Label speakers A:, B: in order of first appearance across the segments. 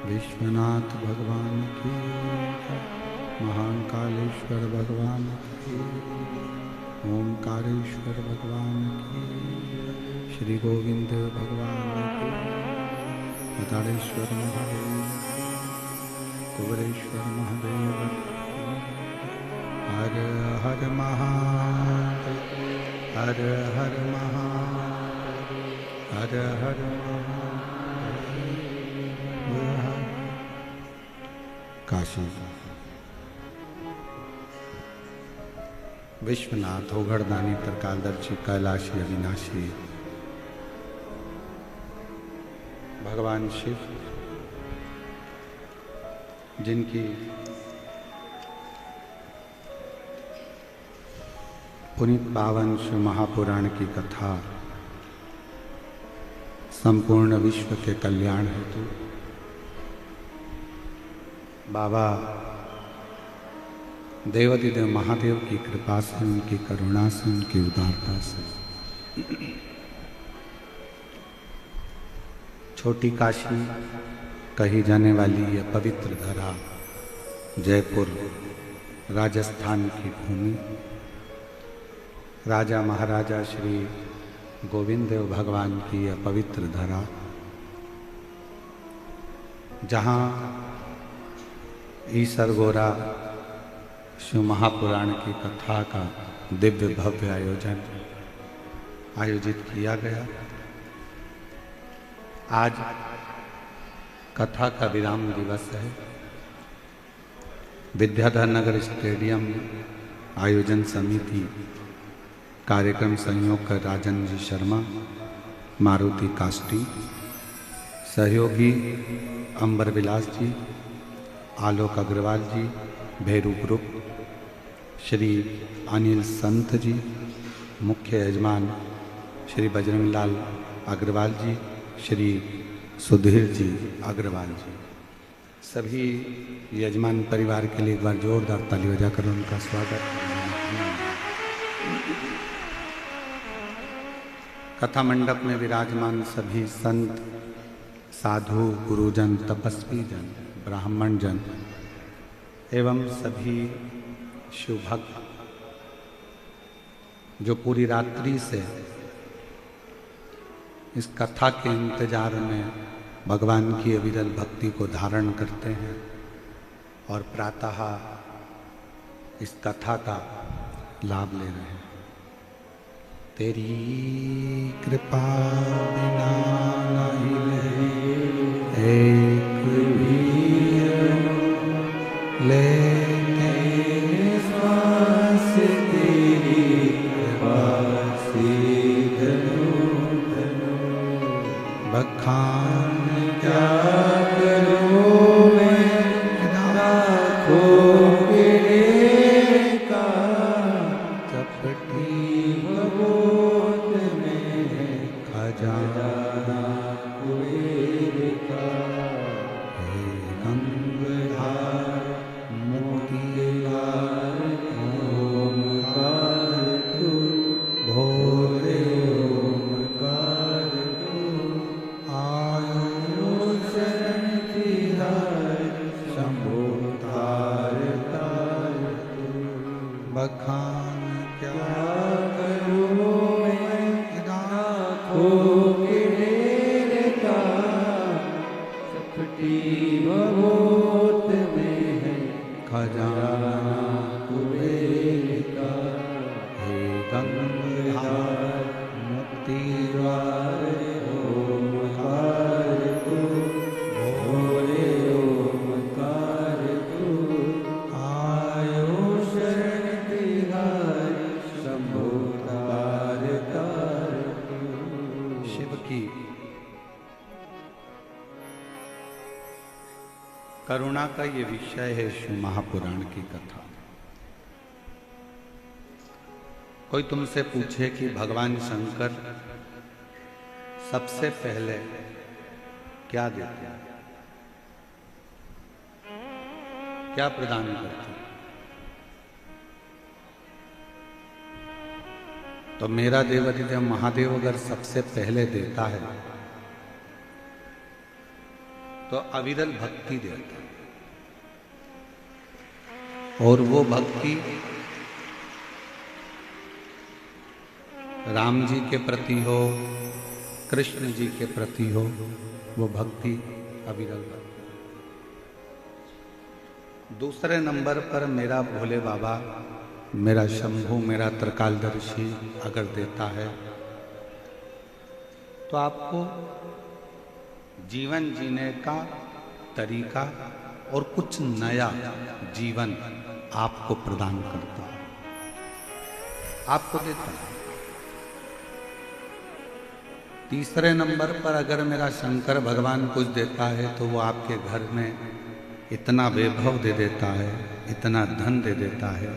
A: विश्वनाथ भगवान की जय, महान कालेश्वर भगवान की, ओंकारेश्वर भगवान की, श्री गोविंद भगवान की, अतारेश्वर महादेव, कुबरेश्वर महादेव, हर हर महादेव, हर हर महादेव, हर हर महादेव। काशी विश्वनाथ ओघड़दानी त्रिकालदर्शी कैलाशी अविनाशी भगवान शिव, जिनकी पुनीत पावन शिव महापुराण की कथा संपूर्ण विश्व के कल्याण हेतु बाबा देवाधिदेव महादेव की कृपा से, उनकी करुणा से, उनकी उदारता से छोटी काशी कही जाने वाली यह पवित्र धरा, जयपुर राजस्थान की भूमि, राजा महाराजा श्री गोविंद देव भगवान की यह पवित्र धरा, जहाँ ईसर गोरा शिव महापुराण की कथा का दिव्य भव्य आयोजित किया गया। आज कथा का विराम दिवस है। विद्याधर नगर स्टेडियम आयोजन समिति, कार्यक्रम संयोग कर राजन जी शर्मा, मारुति कास्टी, सहयोगी अंबर विलास जी, आलोक अग्रवाल जी, भैरू ग्रुप, श्री अनिल संत जी, मुख्य यजमान श्री बजरंग लाल अग्रवाल जी, श्री सुधीर जी अग्रवाल जी, सभी यजमान परिवार के लिए एक बार जोरदार ताली बजाकर उनका स्वागत। कथा मंडप में विराजमान सभी संत, साधु, गुरुजन, तपस्वी जन, ब्राह्मण जन एवं सभी शिव भक्त जो पूरी रात्रि से इस कथा के इंतजार में भगवान की अविरल भक्ति को धारण करते हैं और प्रातः इस कथा का लाभ ले रहे हैं। तेरी कृपा बिना नहीं एक भी लेते श्वास तेरी कृपा से धनु धनु बखान क्या करूं मैं राखों के का चपटी भगोत में खजाना कुबेर का हे गंगाधर मोतीलाल ओमकार तू भोले ओमकार तू आयो शरण तिहार शंभो तार तार तू बखान क्या करूं मैं राखों के ढेर का चपटी भगोत में है खजाना कुबेर का हे गंगाधर मुक्तिद्वार ओमकार तू भोले ओमकार तू आयो शरण तिहार शंभो तार तार तू। शिव की करुणा का ये विषय है शिव महापुराण की कथा। कोई तुमसे पूछे कि भगवान शंकर सबसे पहले क्या देते हैं, क्या प्रदान करते हैं, तो मेरा देवाधिदेव महादेव अगर सबसे पहले देता है तो अविरल भक्ति देता है। और वो भक्ति राम जी के प्रति हो, कृष्ण जी के प्रति हो, वो भक्ति अविरल भक्ति। दूसरे नंबर पर मेरा भोले बाबा, मेरा शंभू, मेरा त्रिकालदर्शी अगर देता है तो आपको जीवन जीने का तरीका और कुछ नया जीवन आपको प्रदान करता है, आपको देता है। तीसरे नंबर पर अगर मेरा शंकर भगवान कुछ देता है तो वो आपके घर में इतना वैभव दे देता है, इतना धन दे देता है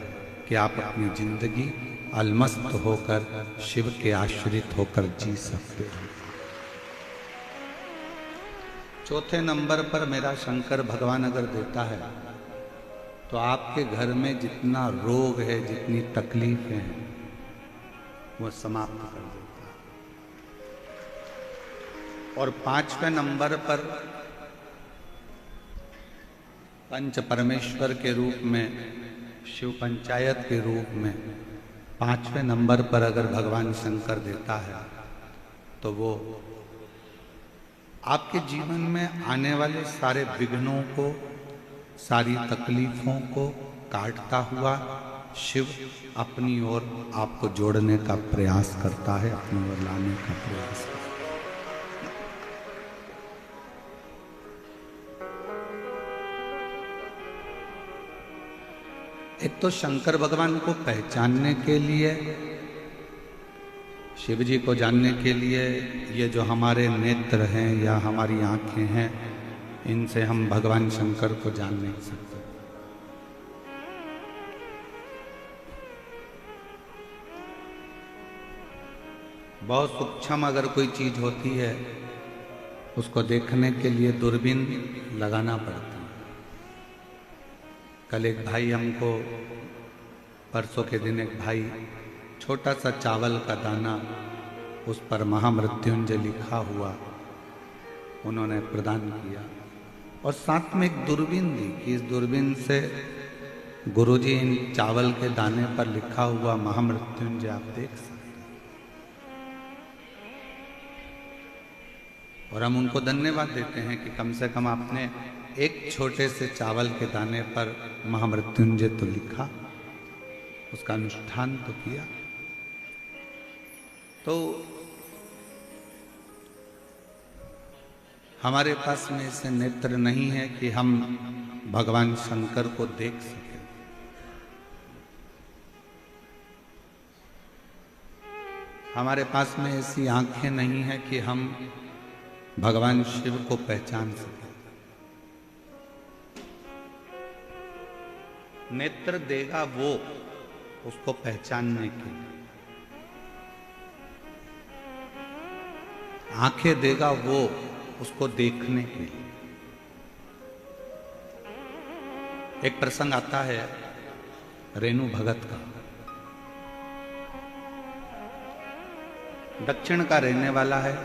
A: कि आप अपनी जिंदगी अलमस्त होकर शिव के आश्रित होकर जी सकते हैं। चौथे नंबर पर मेरा शंकर भगवान अगर देता है तो आपके घर में जितना रोग है, जितनी तकलीफें हैं, वो समाप्त कर देता है। और पांचवें नंबर पर पंच परमेश्वर के रूप में, शिव पंचायत के रूप में पांचवें नंबर पर अगर भगवान शंकर देता है तो वो आपके जीवन में आने वाले सारे विघ्नों को, सारी तकलीफों को काटता हुआ शिव अपनी ओर आपको जोड़ने का प्रयास करता है, अपनी ओर लाने का प्रयास करता है। एक तो शंकर भगवान को पहचानने के लिए, शिव जी को जानने के लिए ये जो हमारे नेत्र हैं या हमारी आंखें हैं, इनसे हम भगवान शंकर को जान नहीं सकते। बहुत सूक्ष्म अगर कोई चीज होती है उसको देखने के लिए दूरबीन लगाना पड़ता है। कल एक भाई हमको, परसों के दिन एक भाई छोटा सा चावल का दाना, उस पर महामृत्युंजय लिखा हुआ उन्होंने प्रदान किया और साथ में एक दूरबीन दी कि इस दूरबीन से गुरुजी इन चावल के दाने पर लिखा हुआ महामृत्युंजय आप देख सकते हैं। और हम उनको धन्यवाद देते हैं कि कम से कम आपने एक छोटे से चावल के दाने पर महामृत्युंजय तो लिखा, उसका अनुष्ठान तो किया। तो हमारे पास में ऐसे नेत्र नहीं है कि हम भगवान शंकर को देख सकें। हमारे पास में ऐसी आंखें नहीं है कि हम भगवान शिव को पहचान सकें। नेत्र देगा वो उसको पहचानने के लिए, आंखें देगा वो उसको देखने के लिए। एक प्रसंग आता है रेणु भगत का। दक्षिण का रहने वाला है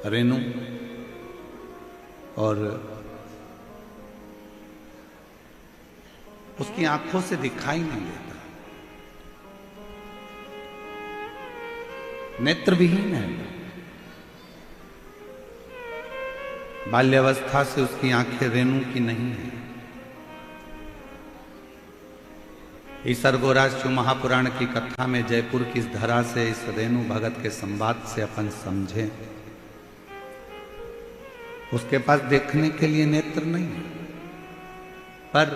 A: रेणु, और उसकी आंखों से दिखाई नहीं देता, नेत्र विहीन है। बाल्यावस्था से उसकी आंखें रेणु की नहीं है। ईसर गोराशिव महापुराण की कथा में जयपुर की इस धरा से इस रेणु भगत के संवाद से अपन समझें, उसके पास देखने के लिए नेत्र नहीं है, पर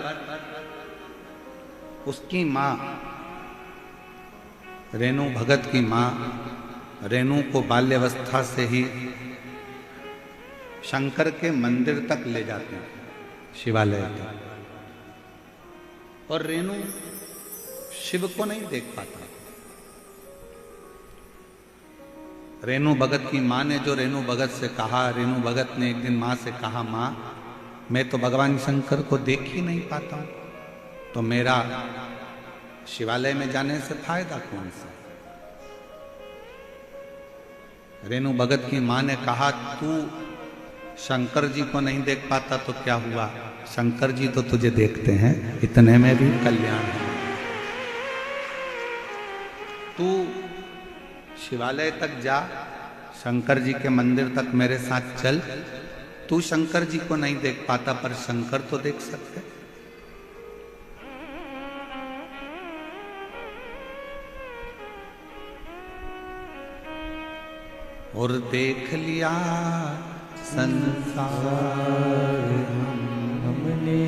A: उसकी मां रेणु भगत की मां रेणु को बाल्यावस्था से ही शंकर के मंदिर तक ले जाते हैं, शिवालय तक, और रेणु शिव को नहीं देख पाता। रेणु भगत की मां ने जो रेणु भगत से कहा, रेणु भगत ने एक दिन मां से कहा, मां मैं तो भगवान शंकर को देख ही नहीं पाता हूं, तो मेरा शिवालय में जाने से फायदा कौन सा। रेणु भगत की मां ने कहा, तू शंकर जी को नहीं देख पाता तो क्या हुआ, शंकर जी तो तुझे देखते हैं, इतने में भी कल्याण है। तू शिवालय तक जा, शंकर जी के मंदिर तक मेरे साथ चल। तू शंकर जी को नहीं देख पाता पर शंकर तो देख सकते। और देख लिया संसार हमने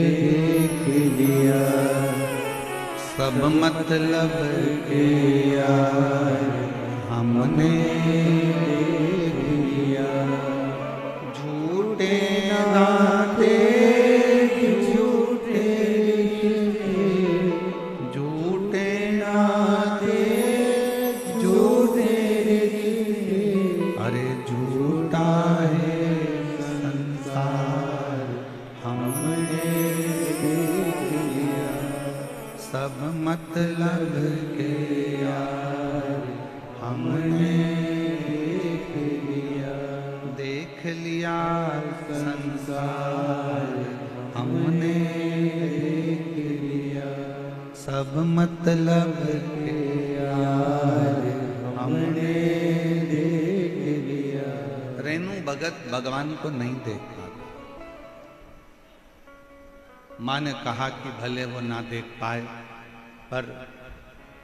A: देख लिया, सब मतलब के यार हमने देख लिया। झूठे नाते झूठे झूठे नाते झूठे, अरे झूठा है संसार हमने देख लिया, सब मतलब के यार हमने देख लिया संसार हमने देख लिया, सब मतलब के यार हमने देख लिया। रेणु भगत भगवान को नहीं देख पाता। मां ने कहा कि भले वो ना देख पाए, पर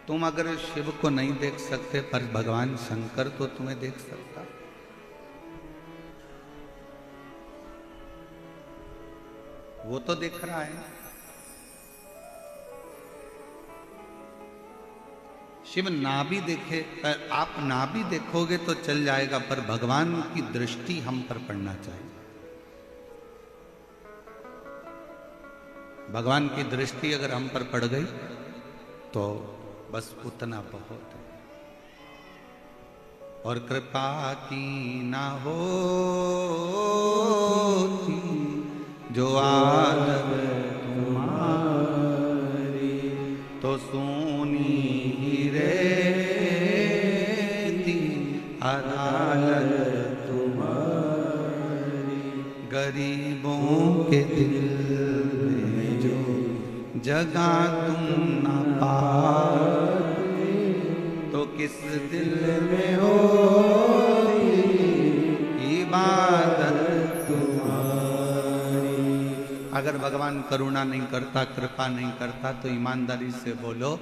A: तुम अगर शिव को नहीं देख सकते पर भगवान शंकर तो तुम्हें देख सकता। वो तो देख रहा है। शिव ना भी देखे, पर आप ना भी देखोगे तो चल जाएगा, पर भगवान की दृष्टि हम पर पड़ना चाहिए। भगवान की दृष्टि अगर हम पर पड़ गई तो बस उतना बहुत है। और कृपा की ना हो जो आदत तुम्हारी, तो सोनी ही रहती अदालत तुम्हारी। गरीबों के दिल में जो जगह तुम न पाते तो किस दिल में हो इबादत तुम्हारी। अगर भगवान करुणा नहीं करता, कृपा नहीं करता तो ईमानदारी से बोलो,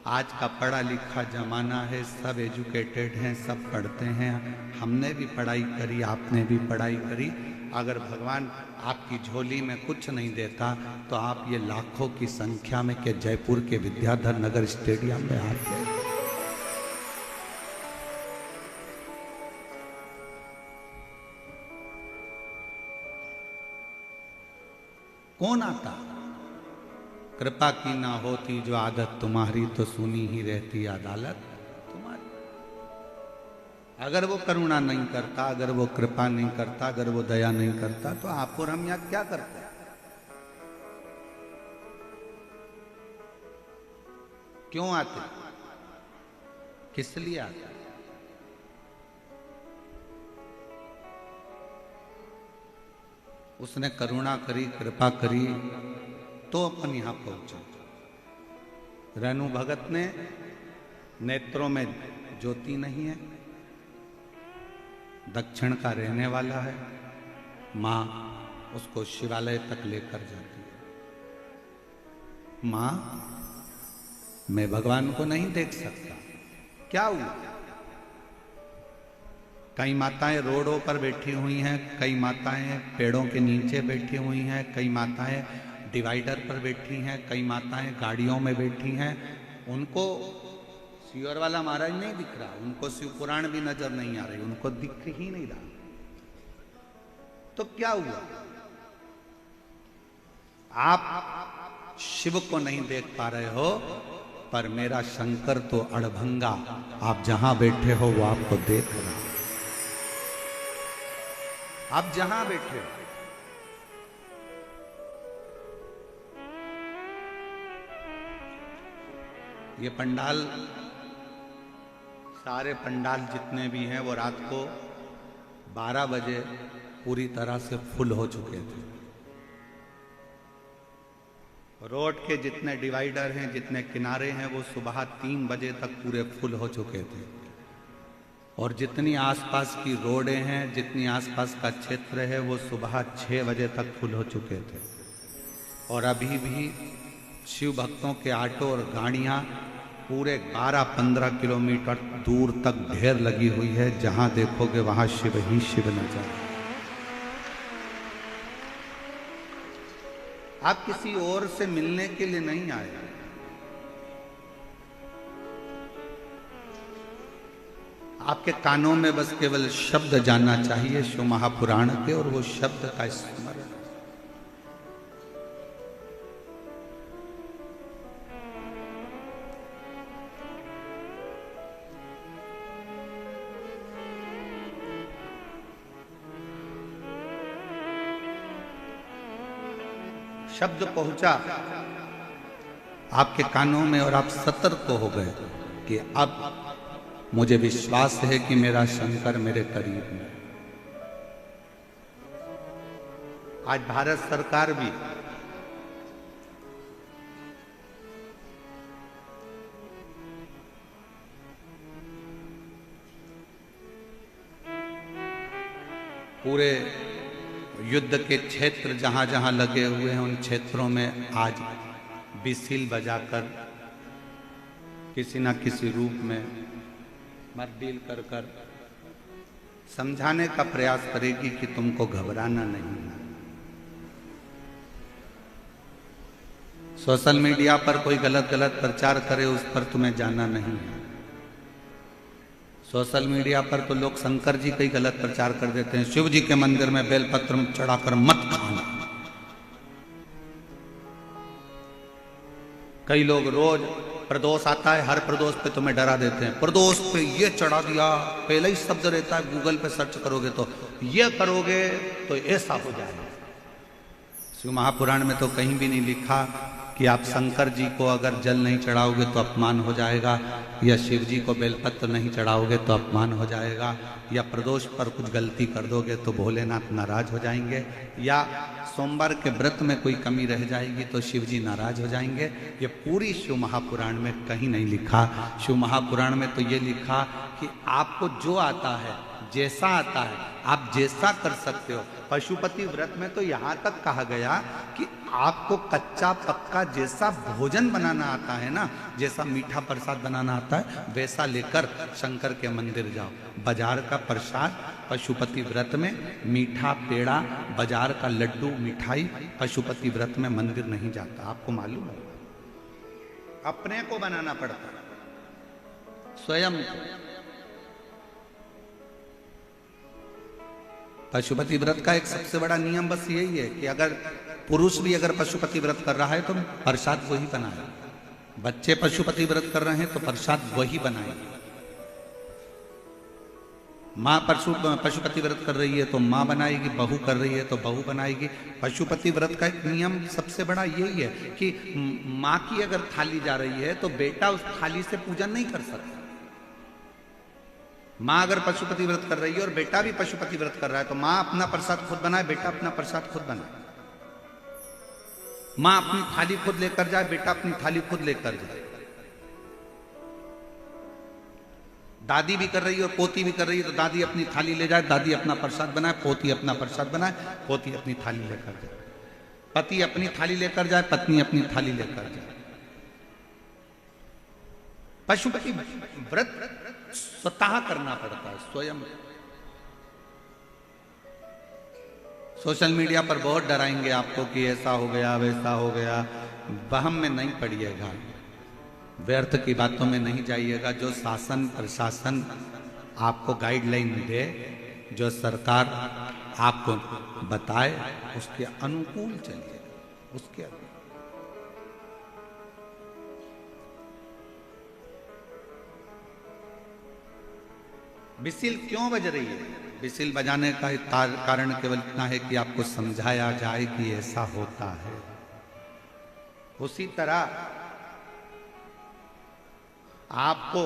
A: आज का पढ़ा लिखा जमाना है, सब एजुकेटेड हैं, सब पढ़ते हैं, हमने भी पढ़ाई करी, आपने भी पढ़ाई करी। अगर भगवान आपकी झोली में कुछ नहीं देता तो आप ये लाखों की संख्या में के जयपुर के विद्याधर नगर स्टेडियम में आते। कौन आता? कृपा की ना होती जो आदत तुम्हारी तो सुनी ही रहती अदालत तुम्हारी। अगर वो करुणा नहीं करता, अगर वो कृपा नहीं करता, अगर वो दया नहीं करता तो आप और हम यहां क्या करते हैं? क्यों आते? किस लिए आते? उसने करुणा करी, कृपा करी तो अपन यहां पहुंचे। रेणु भगत ने नेत्रों में ज्योति नहीं है, दक्षिण का रहने वाला है, मां उसको शिवालय तक लेकर जाती है। मां, मैं भगवान को नहीं देख सकता, क्या हुआ? कई माताएं रोडों पर बैठी हुई हैं, कई माताएं पेड़ों के नीचे बैठी हुई हैं, कई माताएं डिवाइडर पर बैठी हैं, कई माताएं गाड़ियों में बैठी हैं। उनको शिवर वाला महाराज नहीं दिख रहा, उनको शिव पुराण भी नजर नहीं आ रही, उनको दिख ही नहीं रहा। तो क्या हुआ? आप शिव को नहीं देख पा रहे हो, पर मेरा शंकर तो अड़भंगा आप जहां बैठे हो वो आपको देख रहा। आप जहां बैठे हो, ये पंडाल, सारे पंडाल जितने भी हैं वो रात को 12 बजे पूरी तरह से फुल हो चुके थे। रोड के जितने डिवाइडर हैं, जितने किनारे हैं, वो सुबह 3 बजे तक पूरे फुल हो चुके थे। और जितनी आसपास की रोडें हैं, जितनी आसपास का क्षेत्र है, वो सुबह 6 बजे तक फुल हो चुके थे। और अभी भी शिव भक्तों के ऑटो और गाड़ियां पूरे 12-15 किलोमीटर दूर तक ढेर लगी हुई है, जहां देखोगे वहां शिव ही शिव नजर। आप किसी और से मिलने के लिए नहीं आए, आपके कानों में बस केवल शब्द जाना चाहिए शिव महापुराण के, और वो शब्द का स्मरण। शब्द पहुंचा आपके कानों में और आप सतर्क हो गए कि अब मुझे विश्वास है कि मेरा शंकर मेरे करीब है। आज भारत सरकार भी पूरे युद्ध के क्षेत्र जहां जहां लगे हुए हैं, उन क्षेत्रों में आज बिसिल बजाकर किसी न किसी रूप में मर्डील कर कर समझाने का प्रयास करेगी कि तुमको घबराना नहीं है। सोशल मीडिया पर कोई गलत प्रचार करे, उस पर तुम्हें जाना नहीं है। सोशल मीडिया पर तो लोग शंकर जी का ही गलत प्रचार कर देते हैं, शिव जी के मंदिर में बेलपत्र चढ़ाकर मत खाना। कई लोग रोज प्रदोष आता है, हर प्रदोष पे तुम्हें डरा देते हैं, प्रदोष पे ये चढ़ा दिया, पहले ही शब्द रहता है, गूगल पे सर्च करोगे तो ये करोगे तो ऐसा हो जाएगा। शिव महापुराण में तो कहीं भी नहीं लिखा कि आप शंकर जी को अगर जल नहीं चढ़ाओगे तो अपमान हो जाएगा, या शिव जी को बेलपत्र नहीं चढ़ाओगे तो अपमान हो जाएगा, या प्रदोष पर कुछ गलती कर दोगे तो भोलेनाथ नाराज हो जाएंगे, या सोमवार के व्रत में कोई कमी रह जाएगी तो शिव जी नाराज हो जाएंगे। ये पूरी शिव महापुराण में कहीं नहीं लिखा। शिव महापुराण में तो ये लिखा कि आपको जो आता है, जैसा आता है, आप जैसा कर सकते हो। पशुपति व्रत में तो यहाँ तक कहा गया कि आपको कच्चा पक्का जैसा भोजन बनाना आता है ना, जैसा मीठा प्रसाद बनाना आता है, वैसा लेकर शंकर के मंदिर जाओ। बाजार का प्रसाद पशुपति व्रत में, मीठा पेड़ा, बाजार का लड्डू मिठाई पशुपति व्रत में मंदिर नहीं जाता। आपको मालूम है, अपने को बनाना पड़ता है, स्वयं। पशुपति व्रत का एक सबसे बड़ा नियम बस यही है कि अगर पुरुष भी अगर पशुपति व्रत कर रहा है तो प्रसाद वही बनाए। बच्चे पशुपति व्रत कर रहे हैं तो प्रसाद वही बनाए। माँ पशुपति व्रत कर रही है तो माँ बनाएगी, बहू कर रही है तो बहू बनाएगी। पशुपति व्रत का एक नियम सबसे बड़ा यही है कि माँ की अगर थाली जा रही है तो बेटा उस थाली से पूजन नहीं कर सकता। माँ अगर पशुपति व्रत कर रही है और बेटा भी पशुपति व्रत कर रहा है तो माँ अपना प्रसाद खुद बनाए, बेटा अपना प्रसाद खुद बनाए। माँ अपनी थाली खुद लेकर जाए, बेटा अपनी थाली खुद लेकर जाए। दादी भी कर रही है और पोती भी कर रही है तो दादी अपनी थाली ले जाए, दादी अपना प्रसाद बनाए, पोती अपना प्रसाद बनाए, पोती अपनी थाली लेकर जाए। पति अपनी थाली लेकर जाए, पत्नी अपनी थाली लेकर जाए। पशुपति व्रत स्वतः करना पड़ता है, स्वयं। सोशल मीडिया पर बहुत डराएंगे आपको कि ऐसा हो गया, वैसा हो गया। वहम में नहीं पड़िएगा, व्यर्थ की बातों में नहीं जाइएगा। जो शासन प्रशासन आपको गाइडलाइन दे, जो सरकार आपको बताए, उसके अनुकूल चलिए, उसके अनुकूल। बिसिल क्यों बज रही है? बिसिल बजाने का कारण केवल इतना है कि आपको समझाया जाए कि ऐसा होता है। उसी तरह आपको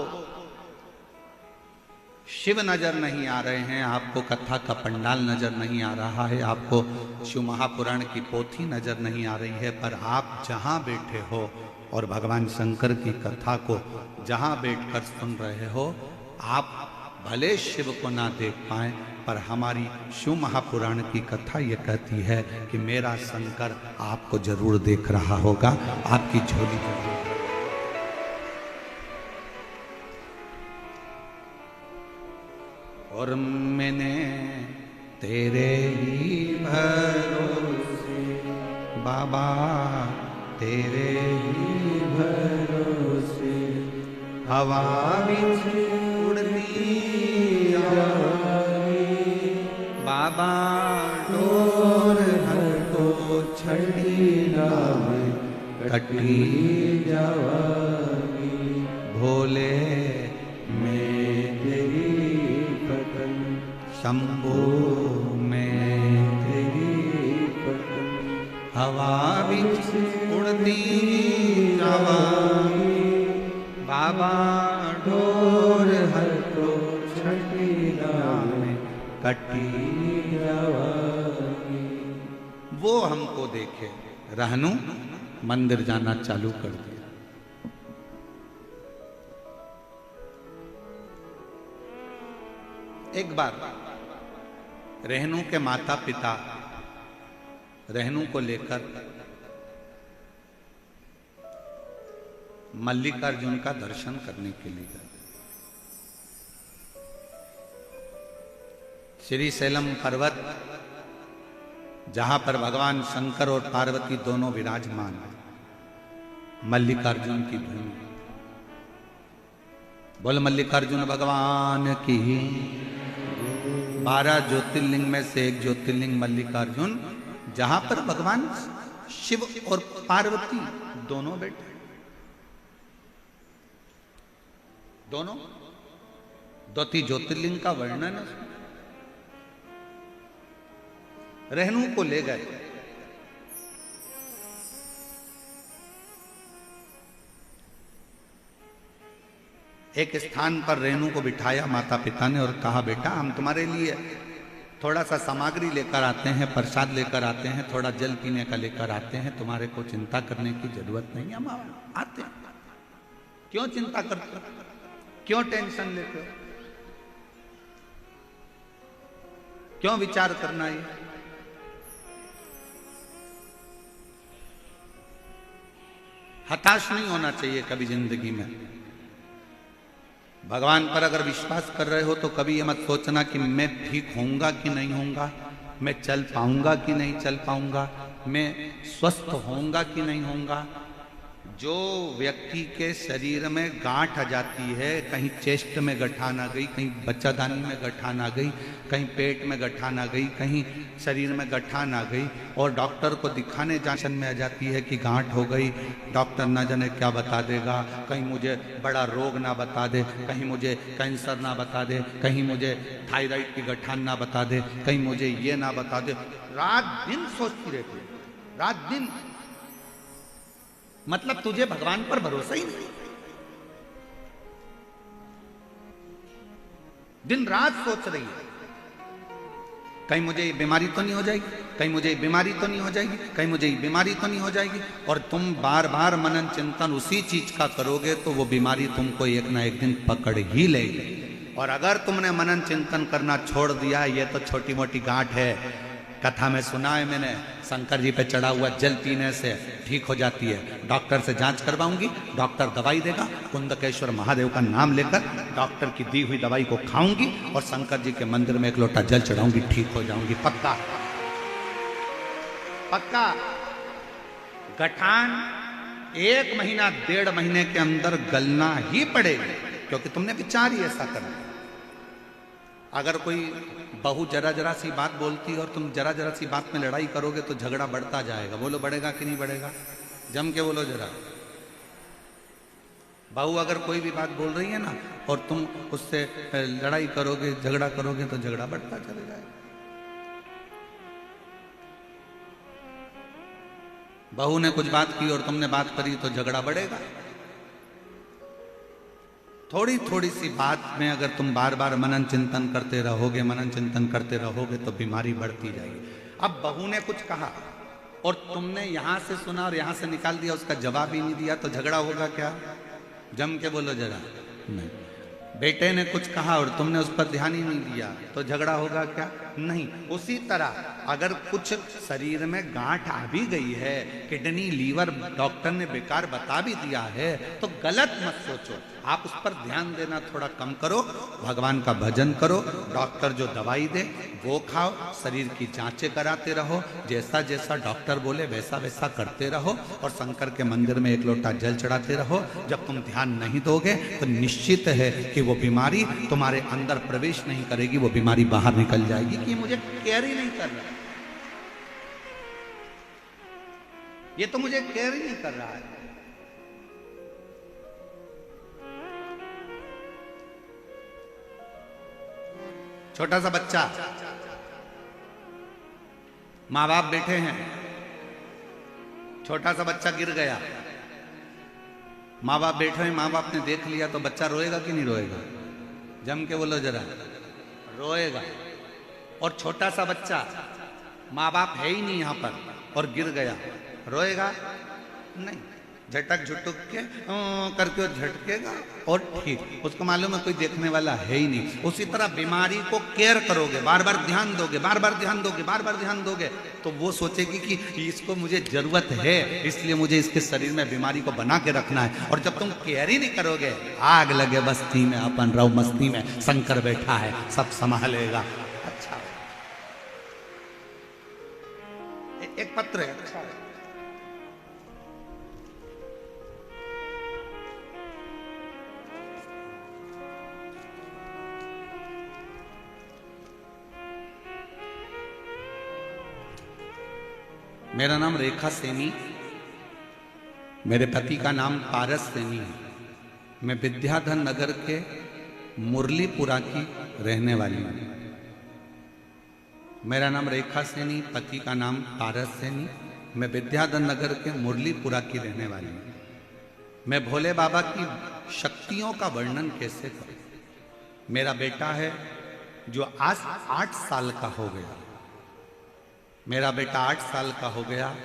A: शिव नजर नहीं आ रहे हैं, आपको कथा का पंडाल नजर नहीं आ रहा है, आपको शिव महापुराण की पोथी नजर नहीं आ रही है, पर आप जहां बैठे हो और भगवान शंकर की कथा को जहां बैठकर सुन रहे हो, आप भले शिव को ना देख पाए, पर हमारी शिव महापुराण की कथा ये कहती है कि मेरा शंकर आपको जरूर देख रहा होगा, आपकी झोली जरूर। और मैंने तेरे ही भरोसे बाबा, तेरे ही भरोसे हवा बिच उड़ती बाबा, डोर हर को छड़ी लावे कटी जावागी। भोले मैं तेरी पतन, शंभो मैं तेरी पतन, हवा बिच उड़ती जावागी बाबा, डोर हर को छड़ी लावे कटी जावागी। वो हमको देखे, रहनु मंदिर जाना चालू कर दिया। एक बार रहनु के माता पिता रहनु को लेकर मल्लिकार्जुन का दर्शन करने के लिए गए। श्री शैलम पर्वत, जहां पर भगवान शंकर और पार्वती दोनों विराजमान हैं, मल्लिकार्जुन की भूमि। बोल मल्लिकार्जुन भगवान की। 12 ज्योतिर्लिंग में से एक ज्योतिर्लिंग मल्लिकार्जुन, जहां पर भगवान शिव और पार्वती दोनों बैठे, दोनों द्वती ज्योतिर्लिंग का वर्णन है। रहनु को ले गए। एक स्थान पर रेणु को बिठाया माता पिता ने और कहा, बेटा हम तुम्हारे लिए थोड़ा सा सामग्री लेकर आते हैं, प्रसाद लेकर आते हैं, थोड़ा जल पीने का लेकर आते हैं, तुम्हारे को चिंता करने की जरूरत नहीं, हम आते हैं। क्यों चिंता करते हो, क्यों टेंशन लेते हो, क्यों विचार करना? ये हताश नहीं होना चाहिए कभी जिंदगी में। भगवान पर अगर विश्वास कर रहे हो तो कभी ये मत सोचना कि मैं ठीक होऊंगा कि नहीं होऊंगा, मैं चल पाऊंगा कि नहीं चल पाऊंगा, मैं स्वस्थ होऊंगा कि नहीं होऊंगा। जो व्यक्ति के शरीर में गांठ आ जाती है, कहीं चेस्ट में गठान आ गई, कहीं बच्चादानी में गठान आ गई, कहीं पेट में गठान आ गई, कहीं शरीर में गठान आ गई और डॉक्टर को दिखाने जांचन में आ जाती है कि गांठ हो गई, डॉक्टर ना जाने क्या बता देगा, कहीं मुझे बड़ा रोग ना बता दे, कहीं मुझे कैंसर ना बता दे, कहीं मुझे थायराइड की गठान ना बता दे, कहीं मुझे ये ना बता दे। रात दिन सोचती रहती है, रात दिन। मतलब तुझे भगवान पर भरोसा ही नहीं, दिन रात सोच रही है कहीं मुझे ये बीमारी तो नहीं हो जाएगी, कहीं मुझे ये बीमारी तो नहीं हो जाएगी, कहीं मुझे ये बीमारी तो नहीं हो जाएगी। और तुम बार बार मनन चिंतन उसी चीज का करोगे तो वो बीमारी तुमको एक ना एक दिन पकड़ ही लेगी। और अगर तुमने मनन चिंतन करना छोड़ दिया, ये तो छोटी मोटी गांठ है, कथा में सुना है मैंने, शंकर जी पे चढ़ा हुआ जल पीने से ठीक हो जाती है। डॉक्टर से जांच करवाऊंगी, डॉक्टर दवाई देगा, कुंदकेश्वर महादेव का नाम लेकर डॉक्टर की दी हुई दवाई को खाऊंगी और शंकर जी के मंदिर में एक लोटा जल चढ़ाऊंगी, ठीक हो जाऊंगी, पक्का पक्का। गठान 1 महीना 1.5 महीने के अंदर गलना ही पड़ेगी, क्योंकि तुमने विचार ही ऐसा करना। अगर कोई बहू जरा जरा सी बात बोलती है और तुम जरा जरा सी बात में लड़ाई करोगे तो झगड़ा बढ़ता जाएगा। बोलो बढ़ेगा कि नहीं बढ़ेगा? जम के बोलो जरा। बहू अगर कोई भी बात बोल रही है ना और तुम उससे लड़ाई करोगे, झगड़ा करोगे तो झगड़ा बढ़ता चले जाएगा। बहू ने कुछ बात की और तुमने बात करी तो झगड़ा बढ़ेगा। थोड़ी थोड़ी सी बात में अगर तुम बार बार मनन चिंतन करते रहोगे, मनन चिंतन करते रहोगे तो बीमारी बढ़ती जाएगी। अब बहू ने कुछ कहा और तुमने यहां से सुना और यहां से निकाल दिया, उसका जवाब ही नहीं दिया, तो झगड़ा होगा क्या? जम के बोलो जरा। नहीं। बेटे ने कुछ कहा और तुमने उस पर ध्यान ही नहीं दिया तो झगड़ा होगा क्या? नहीं। उसी तरह अगर कुछ शरीर में गांठ आ भी गई है, किडनी लीवर डॉक्टर ने बेकार बता भी दिया है, तो गलत मत सोचो, आप उस पर ध्यान देना थोड़ा कम करो, भगवान का भजन करो, डॉक्टर जो दवाई दे वो खाओ, शरीर की जांचें कराते रहो, जैसा जैसा डॉक्टर बोले वैसा वैसा करते रहो और शंकर के मंदिर में एक लोटा जल चढ़ाते रहो। जब तुम ध्यान नहीं दोगे तो निश्चित है कि वो बीमारी तुम्हारे अंदर प्रवेश नहीं करेगी, वो बीमारी बाहर निकल जाएगी कि मुझे केयर ही नहीं कर रहा, ये तो मुझे केयर ही नहीं कर रहा है। छोटा सा बच्चा, माँ बाप बैठे हैं, छोटा सा बच्चा गिर गया, माँ बाप बैठे हैं, माँ बाप ने देख लिया तो बच्चा रोएगा कि नहीं रोएगा? जम के बोलो जरा। रोएगा। और छोटा सा बच्चा, माँ बाप है ही नहीं यहां पर और गिर गया, रोएगा नहीं, झटक झुटक के करके वो झटकेगा और ठीक, उसको मालूम है कोई देखने वाला है ही नहीं। उसी तरह बीमारी को केयर करोगे, बार बार ध्यान दोगे, बार बार ध्यान दोगे, बार बार ध्यान दोगे, तो वो सोचेगी कि इसको मुझे जरूरत है, इसलिए मुझे इसके शरीर में बीमारी को बना के रखना है। और जब तुम केयर ही नहीं करोगे, आग लगे बस्ती में अपन रहो मस्ती में, शंकर बैठा है सब संभालेगा। अच्छा, एक पत्र है, अच्छा है। मेरा नाम रेखा सैनी, मेरे पति का नाम पारस सैनी है। मैं विद्याधर नगर के मुरलीपुरा की रहने वाली हूँ। मेरा नाम रेखा सैनी, पति का नाम पारस सैनी, मैं विद्याधर नगर के मुरलीपुरा की रहने वाली हूँ। मैं भोले बाबा की शक्तियों का वर्णन कैसे करूं। मेरा बेटा है जो आज 8 साल का हो गया। मेरा बेटा 8 साल का हो गया,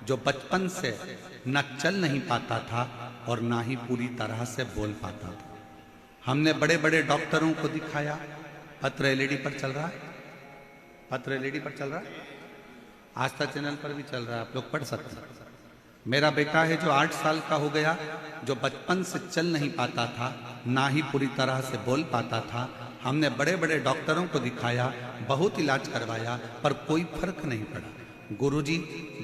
A: जो बचपन से न चल नहीं पाता था और ना ही पूरी तरह से बोल पाता था। हमने बड़े बड़े डॉक्टरों को दिखाया। पत्र एलईडी पर चल रहा है, पत्र एलईडी पर चल रहा है, आस्था चैनल पर भी चल रहा है, आप लोग पढ़ सकते हैं। मेरा बेटा है जो 8 साल का हो गया, जो बचपन से चल नहीं पाता था, ना ही पूरी तरह से बोल पाता था। हमने बड़े बड़े डॉक्टरों को दिखाया, बहुत इलाज करवाया, पर कोई फर्क नहीं पड़ा। गुरुजी,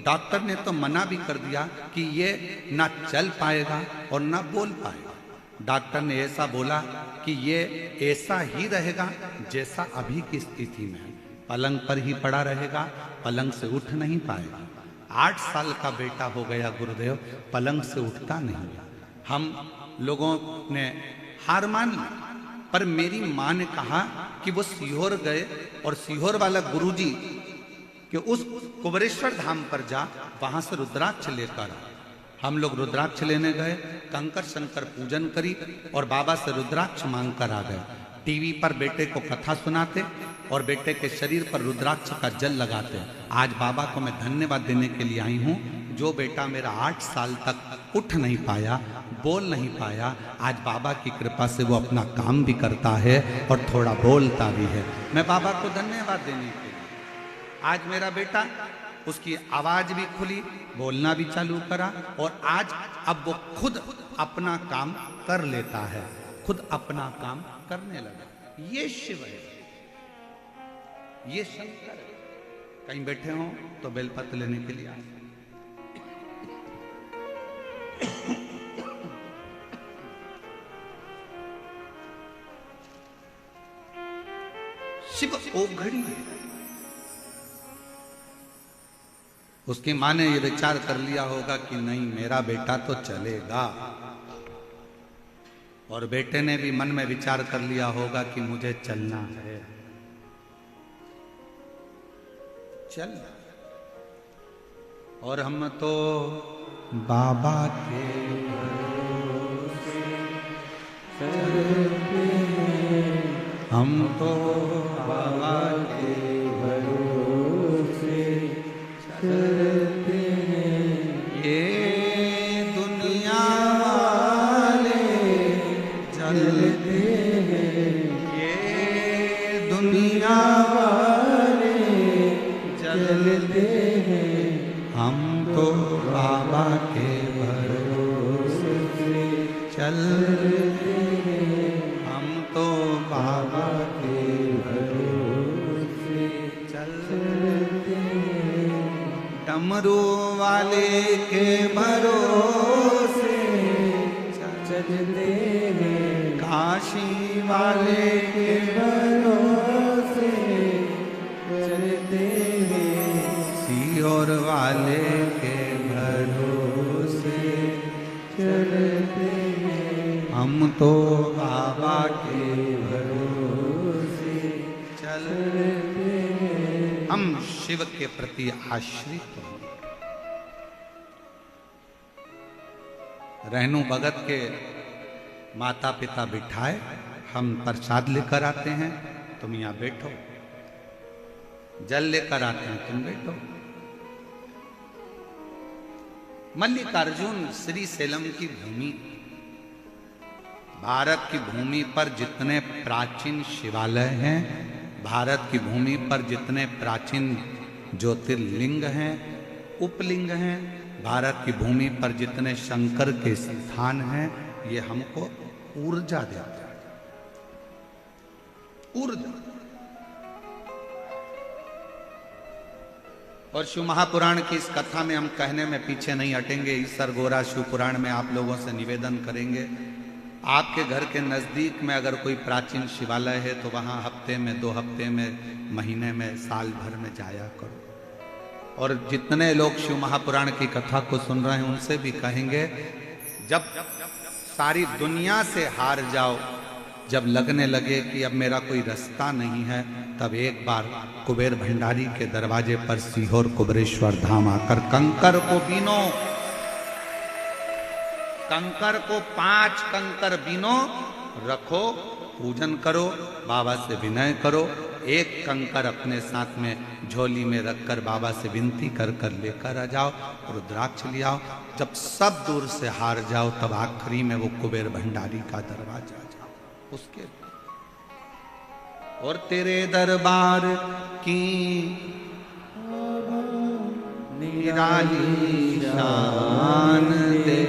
A: डॉक्टर ने तो मना भी कर दिया कि ये ना चल पाएगा और ना बोल पाएगा। डॉक्टर ने ऐसा बोला कि ये ऐसा ही रहेगा जैसा अभी की स्थिति में है, पलंग पर ही पड़ा रहेगा, पलंग से उठ नहीं पाएगा। 8 साल का बेटा हो गया गुरुदेव, पलंग से उठता नहीं। हम लोगों ने हार मान ली, पर मेरी माँ ने कहा कि वो सीहोर गए और सीहोर वाला गुरुजी कि उस कुबरेश्वर धाम पर जा, वहां से रुद्राक्ष लेकर आ। हम लोग रुद्राक्ष लेने गए, कंकर शंकर पूजन करी और बाबा से रुद्राक्ष मांग कर आ गए। टीवी पर बेटे को कथा सुनाते और बेटे के शरीर पर रुद्राक्ष का जल लगाते। आज बाबा को मैं धन्यवाद देने के लिए आई हूँ। जो बेटा मेरा 8 साल तक उठ नहीं पाया, बोल नहीं पाया, आज बाबा की कृपा से वो अपना काम भी करता है और थोड़ा बोलता भी है। मैं बाबा को धन्यवाद देने के लिए, आज मेरा बेटा, उसकी आवाज भी खुली, बोलना भी चालू करा और आज अब वो खुद अपना काम कर लेता है, खुद अपना काम करने लगा। ये शिव है, ये शंकर है। कहीं बैठे हो तो बेलपत्र लेने के लिए आए। शिव ओघड़ी है। उसकी माँ ने ये विचार कर लिया होगा कि नहीं, मेरा बेटा तो चलेगा, और बेटे ने भी मन में विचार कर लिया होगा कि मुझे चलना है, चल। और हम तो बाबा के भरोसे चलते हैं, हम तो बाबा के भरोसे चलते हैं। ये दुनिया वाले चलते हैं, ये दुनिया वाले चलते हैं, हम तो बाबा के भरोसे चलते हैं, हम तो बाबा के भरोसे चलते हैं। डमरू वाले के भरोसे चलते हैं, काशी वाले के भरोसे चलते हैं, सीहोर वाले के भरोसे चलते हैं, हम तो बाबा के भरोसे चलते हैं। हम शिव के प्रति आश्रित हैं। रहनु भगत के माता पिता बिठाए, हम प्रसाद लेकर आते हैं, तुम यहाँ बैठो, जल लेकर आते हैं, तुम बैठो। मल्लिकार्जुन श्री सेलम की भूमि, भारत की भूमि पर जितने प्राचीन शिवालय हैं, भारत की भूमि पर जितने प्राचीन ज्योतिर्लिंग हैं, उपलिंग हैं, भारत की भूमि पर जितने शंकर के स्थान हैं, ये हमको ऊर्जा देते हैं, ऊर्जा। और शिव महापुराण की इस कथा में हम कहने में पीछे नहीं हटेंगे। ईसर गोरा शिव पुराण में आप लोगों से निवेदन करेंगे, आपके घर के नज़दीक में अगर कोई प्राचीन शिवालय है तो वहाँ हफ्ते में, 2 हफ्ते में, महीने में, साल भर में जाया करो। और जितने लोग शिव महापुराण की कथा को सुन रहे हैं उनसे भी कहेंगे, जब सारी दुनिया से हार जाओ, जब लगने लगे कि अब मेरा कोई रास्ता नहीं है, तब एक बार कुबेर भंडारी के दरवाजे पर सीहोर कुबरेश्वर धाम आकर कंकर को बीनो, कंकर को 5 कंकर बीनो रखो, पूजन करो, बाबा से विनय करो, एक कंकर अपने साथ में झोली में रखकर बाबा से विनती कर कर लेकर आ जाओ, रुद्राक्ष ले आओ। जब सब दूर से हार जाओ तब आखिरी में वो कुबेर भंडारी का दरवाजा जाओ उसके, और तेरे दरबार की निराली शान दे,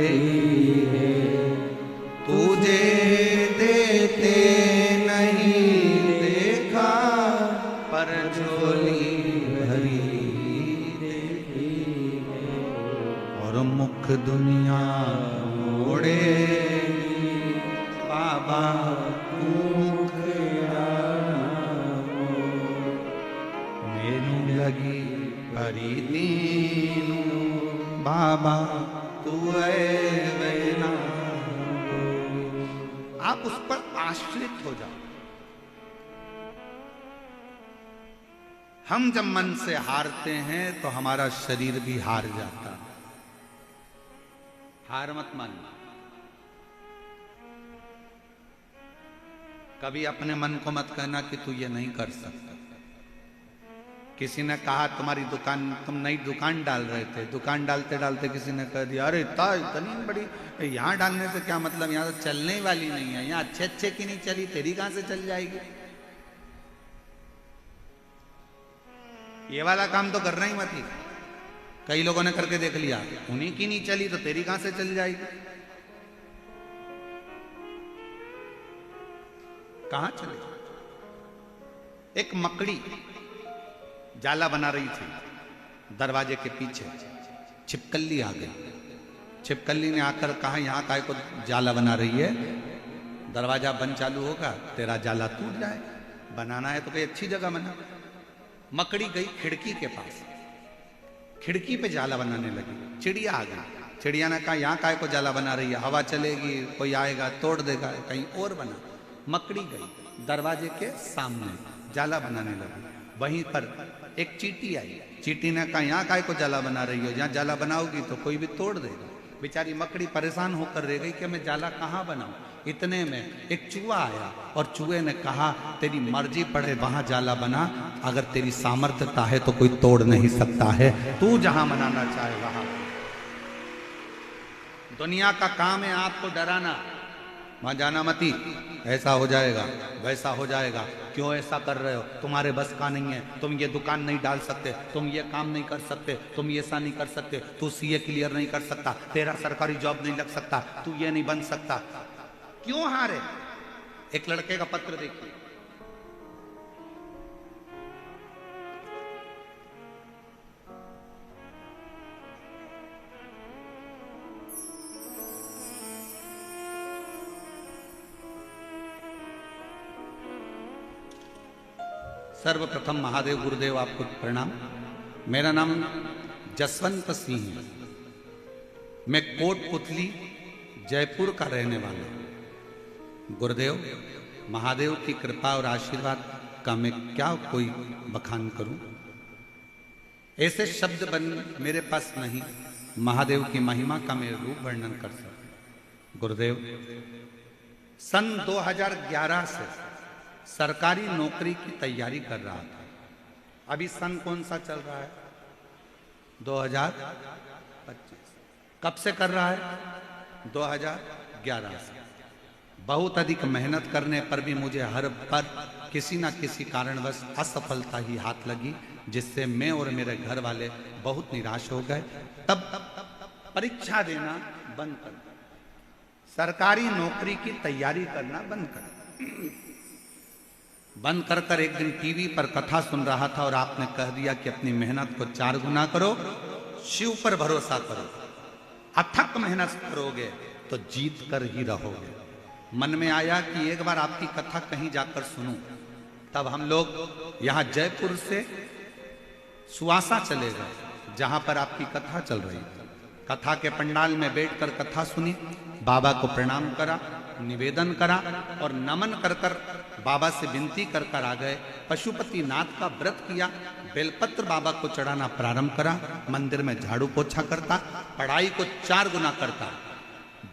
A: तुझे देते नहीं देखा पर झोली भरी देखी, और मुख दुनिया मोड़े बाबा मुख मेनू लगी भरी दीनू, बाबा तू है। आप उस पर आश्रित हो जाओ। हम जब मन से हारते हैं तो हमारा शरीर भी हार जाता है। हार मत मानना। कभी अपने मन को मत कहना कि तू ये नहीं कर सकता। किसी ने कहा तुम्हारी दुकान, तुम नई दुकान डाल रहे थे, दुकान डालते डालते किसी ने कह दिया अरे इतनी बड़ी यहाँ डालने से क्या मतलब, यहाँ तो चलने ही वाली नहीं है, यहाँ अच्छे अच्छे की नहीं चली, तेरी कहां से चल जाएगी। ये वाला काम तो करना ही मत ही। कई लोगों ने करके देख लिया, उन्हीं की नहीं चली तो तेरी कहां से चल जाएगी। कहां चले। एक मकड़ी जाला बना रही थी, दरवाजे के पीछे छिपकली आ गई। छिपकली ने आकर कहा यहाँ काय को जाला बना रही है, दरवाजा बंद चालू होगा तेरा जाला टूट जाए, बनाना है तो कोई अच्छी जगह बना। मकड़ी गई खिड़की के पास, खिड़की पे जाला बनाने लगी। चिड़िया आ गई, चिड़िया ने कहा यहाँ काय को जाला बना रही है, हवा चलेगी कोई आएगा तोड़ देगा, कहीं और बना। मकड़ी गई दरवाजे के सामने जाला बनाने लगी। वहीं पर एक चींटी आई, चींटी ने कहा यहाँ काय को जाला बना रही हो, यहाँ जाला बनाओगी तो कोई भी तोड़ देगा। बेचारी मकड़ी परेशान होकर रह गई कि मैं जाला कहाँ बनाऊं। इतने में एक चूहा आया और चूहे ने कहा तेरी मर्जी पड़े वहां जाला बना, अगर तेरी सामर्थ्यता है तो कोई तोड़ नहीं सकता है, तू जहां बनाना चाहे वहां। दुनिया का काम है आपको डराना, वहां जाना मती, ऐसा हो जाएगा वैसा हो जाएगा, क्यों ऐसा कर रहे हो, तुम्हारे बस का नहीं है, तुम ये दुकान नहीं डाल सकते, तुम ये काम नहीं कर सकते, तुम ये ऐसा नहीं कर सकते, तू सीए क्लियर नहीं कर सकता, तेरा सरकारी जॉब नहीं लग सकता, तू ये नहीं बन सकता। क्यों हारे। एक लड़के का पत्र देखिए, सर्वप्रथम महादेव गुरुदेव आपको प्रणाम। मेरा नाम जसवंत सिंह है, मैं कोटपुतली जयपुर का रहने वाला हूँ। गुरुदेव महादेव की कृपा और आशीर्वाद का मैं क्या कोई बखान करूं, ऐसे शब्द बन मेरे पास नहीं महादेव की महिमा का मैं रूप वर्णन कर सकता। गुरुदेव सन 2011 से सरकारी नौकरी की तैयारी कर रहा था। अभी सन कौन सा चल रहा है, 2025। कब से कर रहा है, 2011 से। बहुत अधिक मेहनत करने पर भी मुझे हर पर किसी ना किसी कारणवश असफलता ही हाथ लगी, जिससे मैं और मेरे घर वाले बहुत निराश हो गए। तब परीक्षा देना बंद कर, सरकारी नौकरी की तैयारी करना बंद कर एक दिन टीवी पर कथा सुन रहा था और आपने कह दिया कि अपनी मेहनत को 4 गुना करो, शिव पर भरोसा करो, अथक मेहनत करोगे तो जीत कर ही रहोगे। मन में आया कि एक बार आपकी कथा कहीं जाकर सुनूं। तब हम लोग यहाँ जयपुर से सुवासा चले गए, जहां पर आपकी कथा चल रही थी। कथा के पंडाल में बैठकर कथा सुनी, बाबा को प्रणाम करा, निवेदन करा और नमन कर कर बाबा से विनती कर कर आ गए। पशुपति नाथ का व्रत किया, बेलपत्र बाबा को चढ़ाना प्रारंभ करा, मंदिर में झाड़ू पोछा करता, पढ़ाई को 4 गुना करता।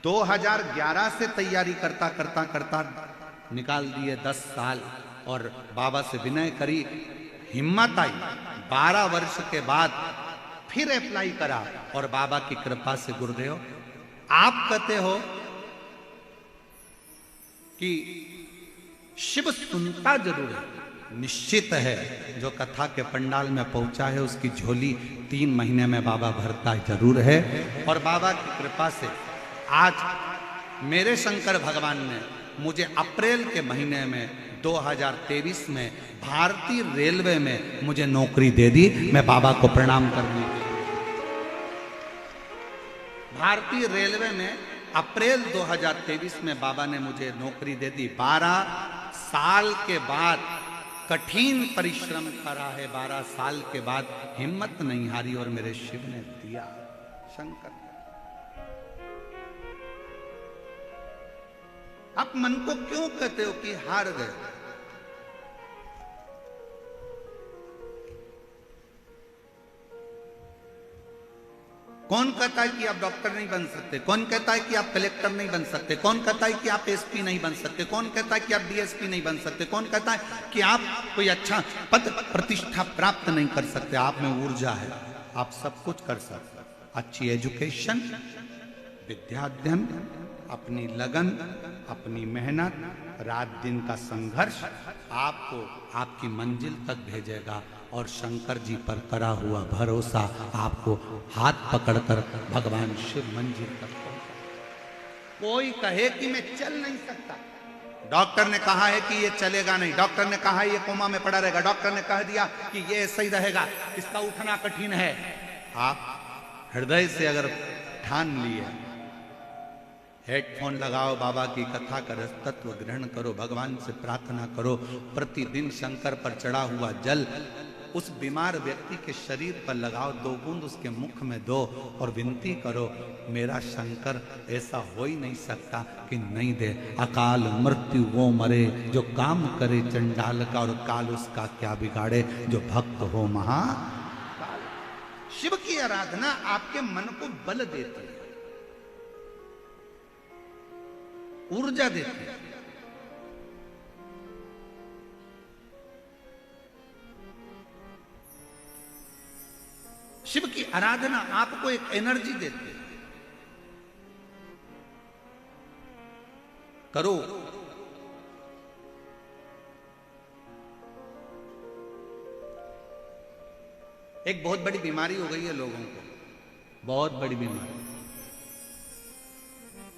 A: 2011 से तैयारी करता करता करता निकाल दिए 10 साल, और बाबा से विनय करी, हिम्मत आई, 12 वर्ष के बाद फिर अप्लाई करा, और बाबा की कृपा से गुरुदेव आप कहते हो कि शिव सुनता जरूर है, निश्चित है जो कथा के पंडाल में पहुंचा है उसकी झोली 3 महीने में बाबा भरता जरूर है। और बाबा की कृपा से आज मेरे शंकर भगवान ने मुझे अप्रैल के महीने में 2023 में भारतीय रेलवे में मुझे नौकरी दे दी। मैं बाबा को प्रणाम करने के लिए, भारतीय रेलवे में अप्रैल 2023 में बाबा ने मुझे नौकरी दे दी। 12 साल के बाद कठिन परिश्रम करा है, 12 साल के बाद हिम्मत नहीं हारी और मेरे शिव ने दिया। शंकर, आप मन को क्यों कहते हो कि हार गए? कौन कहता है कि आप डॉक्टर नहीं बन सकते? कौन कहता है कि आप कलेक्टर नहीं बन सकते? कौन कहता है कि आप एसपी नहीं बन सकते? कौन कहता है कि आप डीएसपी नहीं बन सकते? कौन कहता है कि आप कोई अच्छा पद प्रतिष्ठा प्राप्त नहीं कर सकते? आप में ऊर्जा है, आप सब कुछ कर सकते। अच्छी एजुकेशन, विद्याध्ययन, अपनी लगन, अपनी मेहनत, रात दिन का संघर्ष आपको आपकी मंजिल तक भेजेगा। और शंकर जी पर करा हुआ भरोसा आपको हाथ पकड़कर भगवान शिव मंजिल तक पहुंचा। कोई कहे कि मैं चल नहीं सकता, डॉक्टर ने कहा है कि ये चलेगा नहीं, डॉक्टर ने कहा है ये कोमा में पड़ा रहेगा, डॉक्टर ने कह दिया कि ये ऐसा ही रहेगा, इसका उठना कठिन है। आप हृदय से अगर ठान लिए, हेडफोन लगाओ, बाबा की कथा का रस तत्व ग्रहण करो, भगवान से प्रार्थना करो, प्रतिदिन शंकर पर चढ़ा हुआ जल उस बीमार व्यक्ति के शरीर पर लगाओ, 2 बूंद उसके मुख में दो और विनती करो, मेरा शंकर ऐसा हो ही नहीं सकता कि नहीं दे। अकाल मृत्यु वो मरे जो काम करे चंडाल का, और काल उसका क्या बिगाड़े जो भक्त हो महाकाल। शिव की आराधना आपके मन को बल देती है, ऊर्जा देती है। शिव की आराधना आपको एक एनर्जी देती है। करो, एक बहुत बड़ी बीमारी हो गई है लोगों को, बहुत बड़ी बीमारी।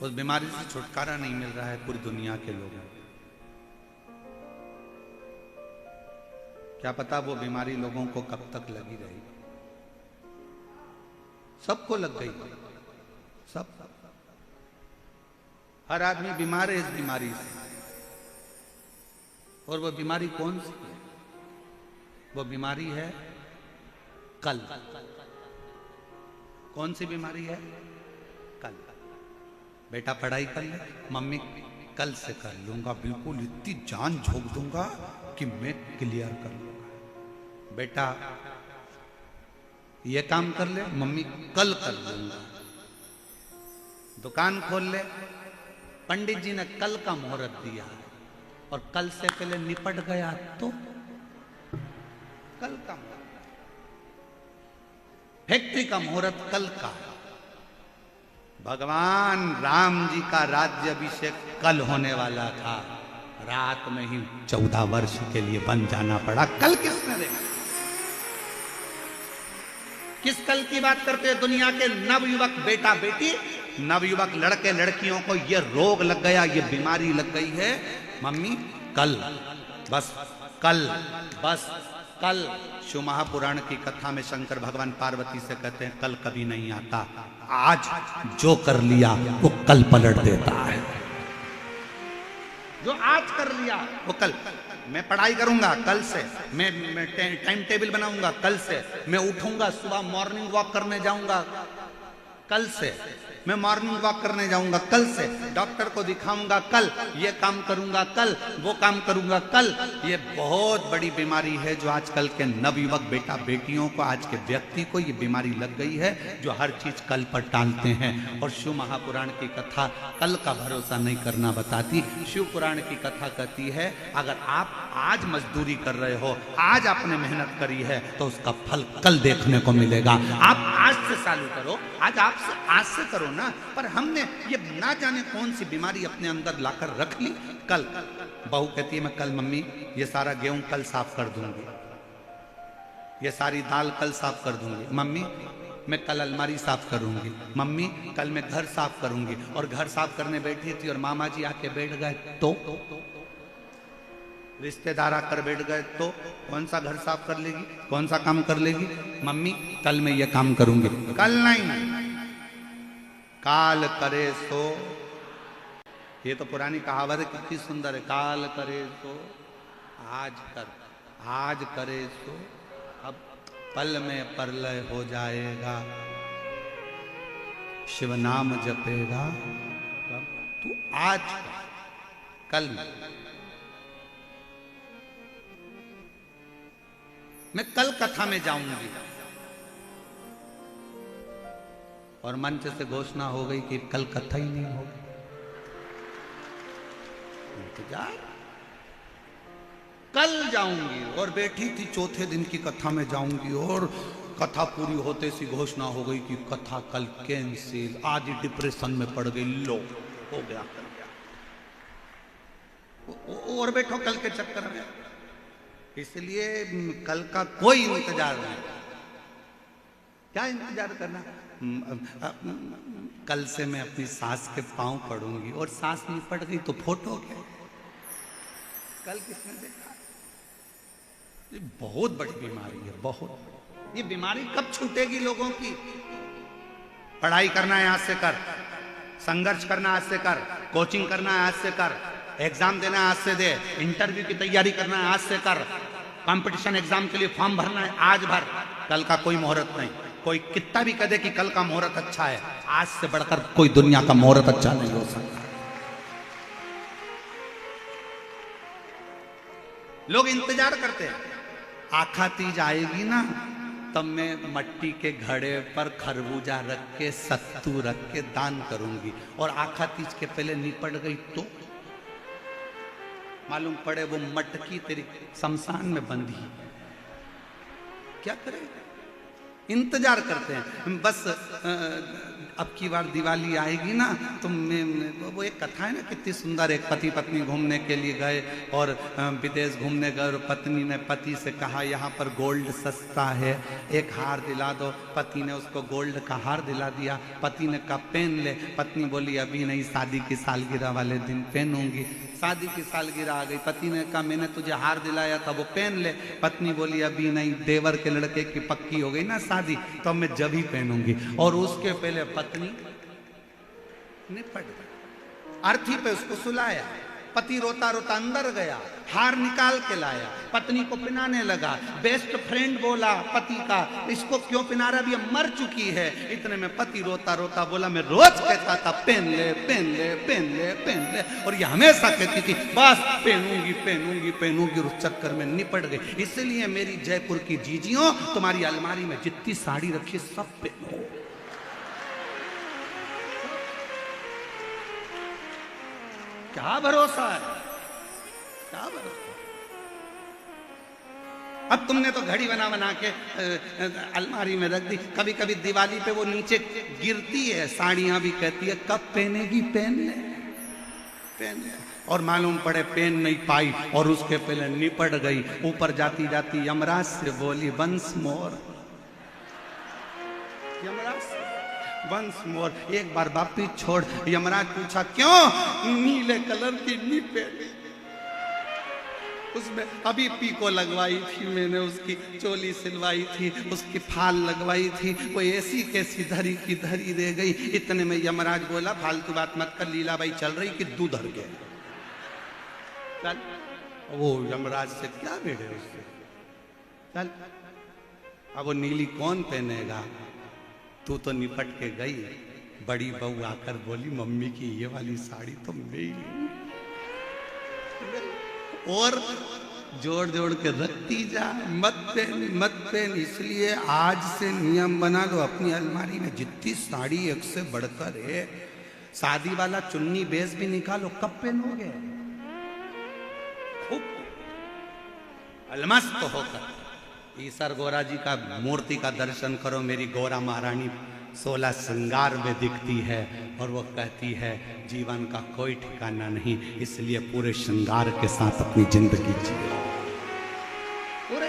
A: उस बीमारी से छुटकारा नहीं मिल रहा है पूरी दुनिया के लोगों को। क्या पता वो बीमारी लोगों को कब तक लगी रहेगी। सबको लग गई, सब, हर आदमी बीमार है इस बीमारी से। और वो बीमारी कौन सी है? वो बीमारी है कल। कौन सी बीमारी है? कल। बेटा पढ़ाई कर ले, मम्मी कल से कर लूंगा, बिल्कुल इतनी जान झोंक दूंगा कि मैं क्लियर कर लूंगा। बेटा ये काम कर ले, मम्मी कल कर लूंगा। दुकान खोल ले, पंडित जी ने कल का मुहूर्त दिया है और कल से पहले निपट गया तो कल का मुहूर्त। फैक्ट्री का मुहूर्त कल का। भगवान राम जी का राज्याभिषेक कल होने वाला था, रात में ही 14 वर्ष के लिए बन जाना पड़ा। कल किसने देखा? किस कल की बात करते हैं? दुनिया के नवयुवक बेटा बेटी, नवयुवक लड़के लड़कियों को ये रोग लग गया, ये बीमारी लग गई है। मम्मी कल, बस कल, बस कल। शिव महापुराण की कथा में शंकर भगवान पार्वती से कहते हैं कल कभी नहीं आता, आज जो कर लिया वो कल पलट देता है। जो आज कर लिया वो कल। मैं पढ़ाई करूंगा कल से, मैं टाइम टेबल बनाऊंगा कल से, मैं उठूंगा सुबह मॉर्निंग वॉक करने जाऊंगा कल से, मैं मॉर्निंग वॉक करने जाऊंगा कल से, डॉक्टर को दिखाऊंगा कल, ये काम करूंगा कल, वो काम करूंगा कल। ये बहुत बड़ी बीमारी है जो आजकल के नवयुवक बेटा बेटियों को, आज के व्यक्ति को ये बीमारी लग गई है, जो हर चीज कल पर टालते हैं। और शिव महापुराण की कथा कल का भरोसा नहीं करना बताती। शिव पुराण की कथा कहती है अगर आप आज मजदूरी कर रहे हो, आज आपने मेहनत करी है, तो उसका फल कल देखने को मिलेगा। आप आज से चालू करो, आज से करो ना। पर हमने ये ना जाने कौन सी बीमारी अपने अंदर लाकर रख ली। कल बहू कहती है मैं कल मम्मी ये सारा गेहूं कल साफ कर दूंगी, ये सारी दाल कल साफ कर दूंगी, मम्मी मैं कल अलमारी साफ करूंगी, मम्मी कल मैं घर साफ करूंगी। और घर साफ करने बैठी थी और मामा जी आके बैठ गए तो रिश्तेदार आकर बैठ गए तो कौन सा घर साफ कर लेगी, कौन सा काम कर लेगी। मम्मी कल मैं ये काम करूंगी, कल नहीं, काल करे सो। ये तो पुरानी कहावत है, कितनी सुंदर है। काल करे सो आज कर, आज करे सो अब पल में प्रलय हो जाएगा। शिव नाम जपेगा तू आज कल में। मैं कल कथा में जाऊंगी और मंच से घोषणा हो गई कि कल कथा ही नहीं होगी। इंतजार, कल जाऊंगी। और बैठी थी चौथे दिन की कथा में जाऊंगी और कथा पूरी होते सी घोषणा हो गई कि कथा कल कैंसिल। आज डिप्रेशन में पड़ गई, लो हो गया कर गया। और बैठो कल के चक्कर में। इसलिए कल का कोई इंतजार नहीं। क्या इंतजार करना। कल से मैं अपनी सास के पांव पड़ूंगी और सास नहीं पड़ गई तो फोटो क्या, कल किसने देखा। ये बहुत बड़ी बीमारी है, बहुत। ये बीमारी कब छूटेगी लोगों की। पढ़ाई करना है आज से कर, संघर्ष करना आज से कर, कोचिंग करना है आज से कर, एग्जाम देना है आज से दे, इंटरव्यू की तैयारी करना है आज से कर, कंपटीशन एग्जाम के लिए फॉर्म भरना है आज भर। कल का कोई मुहूर्त नहीं। कोई कितना भी कह दे कि कल का मुहूर्त अच्छा है, आज से बढ़कर कोई दुनिया का मुहूर्त अच्छा नहीं हो सकता। लोग इंतजार करते हैं, आखा तीज आएगी ना तब मैं मट्टी के घड़े पर खरबूजा रख के सत्तू रख के दान करूंगी। और आखा तीज के पहले निपट गई तो मालूम पड़े वो मटकी तेरी शमशान में बंधी, क्या करे। इंतजार करते हैं बस। अब की बार दिवाली आएगी ना तो वो एक कथा है ना कितनी सुंदर। एक पति पत्नी घूमने के लिए गए और विदेश घूमने गए और पत्नी ने पति से कहा यहाँ पर गोल्ड सस्ता है, एक हार दिला दो। पति ने उसको गोल्ड का हार दिला दिया। पति ने कहा पहन ले। पत्नी बोली अभी नहीं, शादी की सालगिरह वाले दिन पहनूंगी। शादी की सालगिरह आ गई। पति ने कहा मैंने तुझे हार दिलाया था वो पहन ले। पत्नी बोली अभी नहीं, देवर के लड़के की पक्की हो गई ना शादी तो मैं जब ही पहनूंगी। और उसके पहले पत्नी निपट गई। अर्थी पे उसको सुलाया। पति रोता रोता अंदर गया, हार निकाल के लाया, पत्नी को पिनाने लगा। बेस्ट फ्रेंड बोला पति का इसको क्यों पिना रहा, अभी मर चुकी है। इतने में पति रोता रोता बोला मैं रोज कहता था पहन ले पहन ले पहन ले पहन ले, और ये हमेशा कहती थी बस पहनूंगी पहनूंगी पहनूंगी। उस चक्कर में निपट गई। इसलिए मेरी जयपुर की जीजियों, तुम्हारी अलमारी में जितनी साड़ी रखी सब पहनो। क्या भरोसा है, क्या भरोसा। अब तुमने तो घड़ी बना बना के अलमारी में रख दी। कभी कभी दिवाली पे वो नीचे गिरती है, साड़ियां भी कहती है कब पहनेगी, पहन ले पहन ले। और मालूम पड़े पहन नहीं पाई और उसके पहले निपट गई। ऊपर जाती जाती यमराज से बोली वंस मोर, यमराज से वंस मोर, एक बार वापिस छोड़। यमराज पूछा क्यों, नीले कलर की नी पहनी, उसमें अभी पीको लगवाई थी मैंने, उसकी चोली सिलवाई थी, उसकी फाल लगवाई थी, वो ऐसी कैसी धरी की धरी रह गई। इतने में यमराज बोला फालतू बात मत कर, लीलाबाई चल रही कि दूध धर गए। चल, वो यमराज से क्या भिड़े उससे, चल। अब वो नीली कौन पहनेगा, तू तो निपट के गई। बड़ी बहू आकर बोली, मम्मी की ये वाली साड़ी तो मैं ही लूंगी। और जोड़ जोड़ के रखती जा, मत पहन। इसलिए आज से नियम बना लो अपनी अलमारी में, जितनी साड़ी एक से बढ़कर है, शादी वाला चुन्नी बेस भी निकालो, कब पहनोगे? खूब अलमस्त होकर ईसर गौरा जी का मूर्ति का दर्शन करो। मेरी गौरा महारानी 16 श्रृंगार में दिखती है और वो कहती है जीवन का कोई ठिकाना नहीं, इसलिए पूरे श्रृंगार के साथ अपनी जिंदगी जियो, पूरे।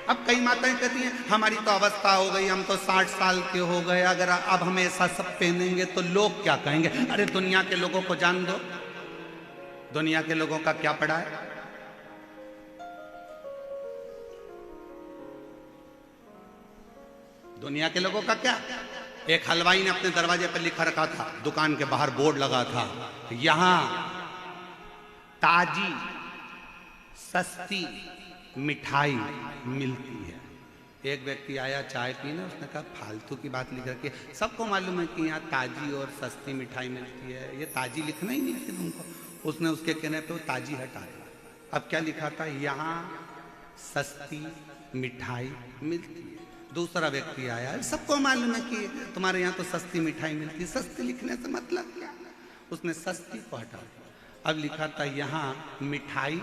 A: अब कई माताएं कहती हैं हमारी तो अवस्था हो गई, हम तो 60 साल के हो गए, अगर अब हम ऐसा सब पहनेंगे तो लोग क्या कहेंगे? अरे दुनिया के लोगों को जान दो, दुनिया के लोगों का क्या पड़ा है? दुनिया के लोगों का क्या? एक हलवाई ने अपने दरवाजे पर लिखा रखा था, दुकान के बाहर बोर्ड लगा था, यहां ताजी सस्ती मिठाई मिलती है। एक व्यक्ति आया चाय पीने, उसने कहा फालतू की बात लिख रखी है, सबको मालूम है कि यहाँ ताजी और सस्ती मिठाई मिलती है, ये ताजी लिखना ही नहीं है तुमको। उसने उसके कहने पे वो ताजी हटा दिया। अब क्या लिखा था? यहाँ सस्ती मिठाई मिलती है। दूसरा व्यक्ति आया, सबको मालूम है कि तुम्हारे यहाँ तो सस्ती मिठाई मिलती है, सस्ती लिखने से मतलब क्या? उसने सस्ती को हटा दिया। अब लिखा था यहाँ मिठाई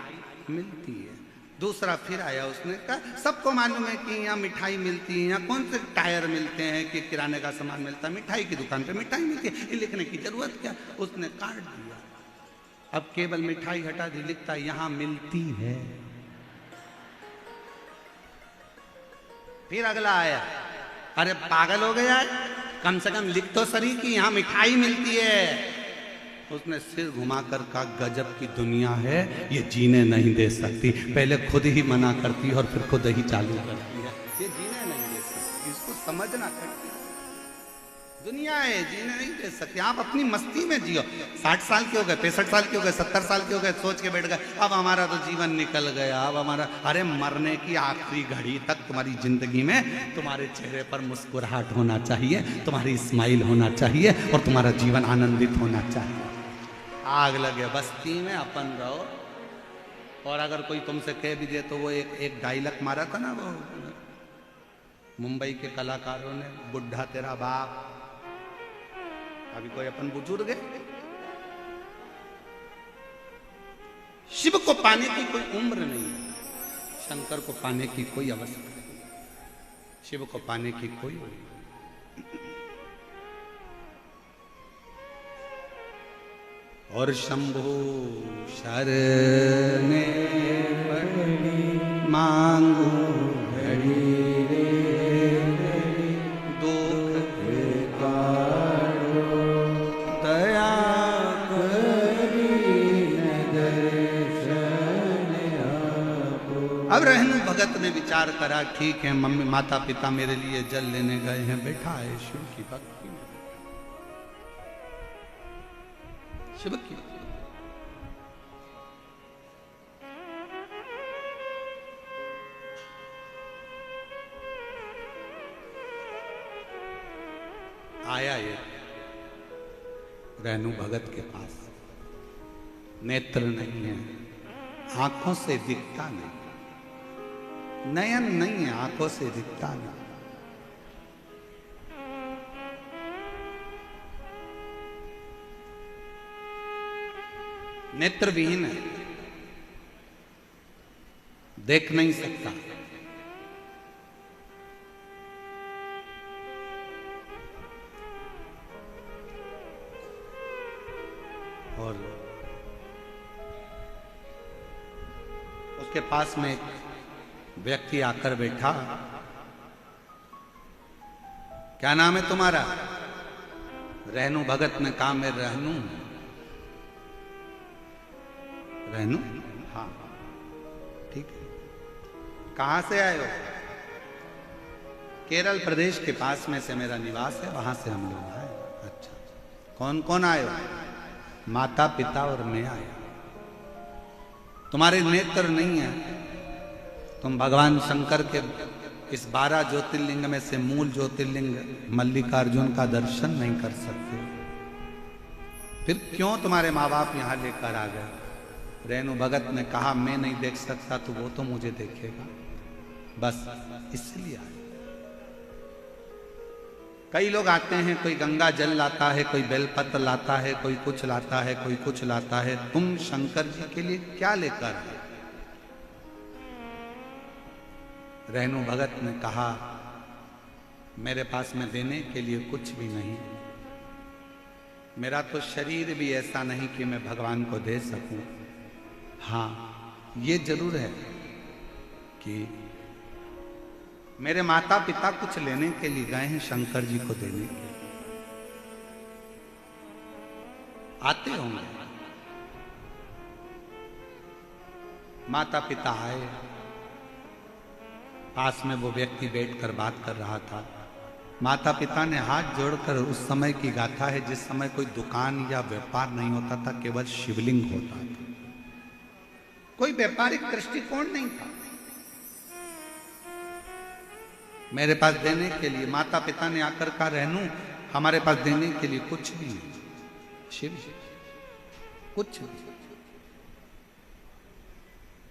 A: मिलती है। दूसरा फिर आया, उसने कहा सबको मालूम है कि यहाँ मिठाई मिलती है, यहाँ कौन से टायर मिलते हैं कि किराने का सामान मिलता है, मिठाई की दुकान पे मिठाई मिलती है, ये लिखने की जरूरत क्या? उसने काट दिया। अब केवल मिठाई हटा दी, लिखता यहाँ मिलती है। फिर अगला आया, अरे पागल हो गया है, कम से कम लिख तो सही कि यहाँ मिठाई मिलती है। उसने सिर घुमाकर कहा गजब की दुनिया है, ये जीने नहीं दे सकती, पहले खुद ही मना करती है और फिर खुद ही चालू करती है, ये जीने नहीं दे सकती, इसको समझना करती दुनिया है, जीने नहीं दे सकती। आप अपनी मस्ती में जियो। 60 साल के हो गए, 65 साल के हो गए, 70 साल के हो गए, सोच के बैठ गए अब हमारा तो जीवन निकल गया, अब हमारा। अरे मरने की आखिरी घड़ी तक तुम्हारी जिंदगी में तुम्हारे चेहरे पर मुस्कुराहट होना चाहिए, तुम्हारी स्माइल होना चाहिए और तुम्हारा जीवन आनंदित होना चाहिए। आग लगे बस्ती में अपन रहो। और अगर कोई तुमसे कह भी दे तो वो एक डायलॉग मारा था ना, वो मुंबई के कलाकारों ने, बुढ़ा तेरा बाप। अभी कोई अपन बुजुर्ग है, शिव को पाने की कोई उम्र नहीं है, शंकर को पाने की कोई अवस्था नहीं, शिव को पाने की कोई और शंभु शरणे पड़ी मांगू घड़ी रे दुख काढ़ो दया करी दर्शन आपो। अब रहनु भगत ने विचार करा, ठीक है मम्मी माता पिता मेरे लिए जल लेने गए हैं, बैठा है शिव की भक्ति में, शिव की आया ये रहनु भगत के पास। नेत्र नहीं है, आंखों से दिखता नहीं, नयन नहीं है, आंखों से दिखता नहीं। नेत्र विहीन है, देख नहीं सकता। और उसके पास में एक व्यक्ति आकर बैठा, क्या नाम है तुम्हारा? रहनु भगत ने कहा मैं रहनु। रहनु? हाँ ठीक है। कहां से आए हो? केरल प्रदेश के पास में से मेरा निवास है, वहां से हम लोग आए। अच्छा, कौन कौन आए हो? माता पिता और मैं आया। तुम्हारे नेत्र नहीं है, तुम भगवान शंकर के इस 12 ज्योतिर्लिंग में से मूल ज्योतिर्लिंग मल्लिकार्जुन का दर्शन नहीं कर सकते, फिर क्यों तुम्हारे माँ बाप यहां लेकर आ गए? रेणु भगत ने कहा मैं नहीं देख सकता तो वो तो मुझे देखेगा, बस इसलिए आए। कई लोग आते हैं, कोई गंगा जल लाता है, कोई बेलपत्र लाता है, कोई कुछ लाता है, कोई कुछ लाता है। तुम शंकर जी के लिए क्या लेकर आए? रेणु भगत ने कहा मेरे पास में देने के लिए कुछ भी नहीं, मेरा तो शरीर भी ऐसा नहीं कि मैं भगवान को दे सकूं। हाँ, ये जरूर है कि मेरे माता पिता कुछ लेने के लिए गए हैं शंकर जी को देने के लिए, आते होंगे। माता पिता आए, पास में वो व्यक्ति बैठकर बात कर रहा था। माता पिता ने हाथ जोड़कर, उस समय की गाथा है जिस समय कोई दुकान या व्यापार नहीं होता था, केवल शिवलिंग होता था, कोई व्यापारिक दृष्टिकोण नहीं था। मेरे पास देने के लिए माता पिता ने आकर कहा रेणु हमारे पास देने के लिए कुछ भी नहीं, शिव जी कुछ नहीं।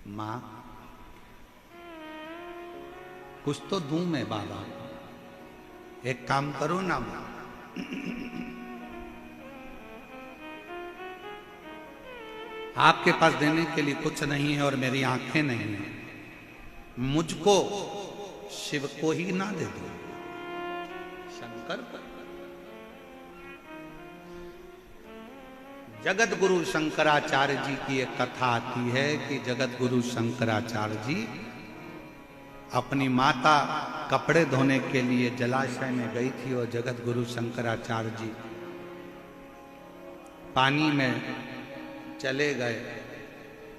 A: मां कुछ तो दूं मैं बाबा, एक काम करो ना मां, आपके पास देने के लिए कुछ नहीं है और मेरी आंखें नहीं है, मुझको शिव को ही ना दे दो, शंकर पर। जगत गुरु शंकराचार्य जी की एक कथा आती है कि जगत गुरु शंकराचार्य जी अपनी माता कपड़े धोने के लिए जलाशय में गई थी और जगत गुरु शंकराचार्य जी पानी में चले गए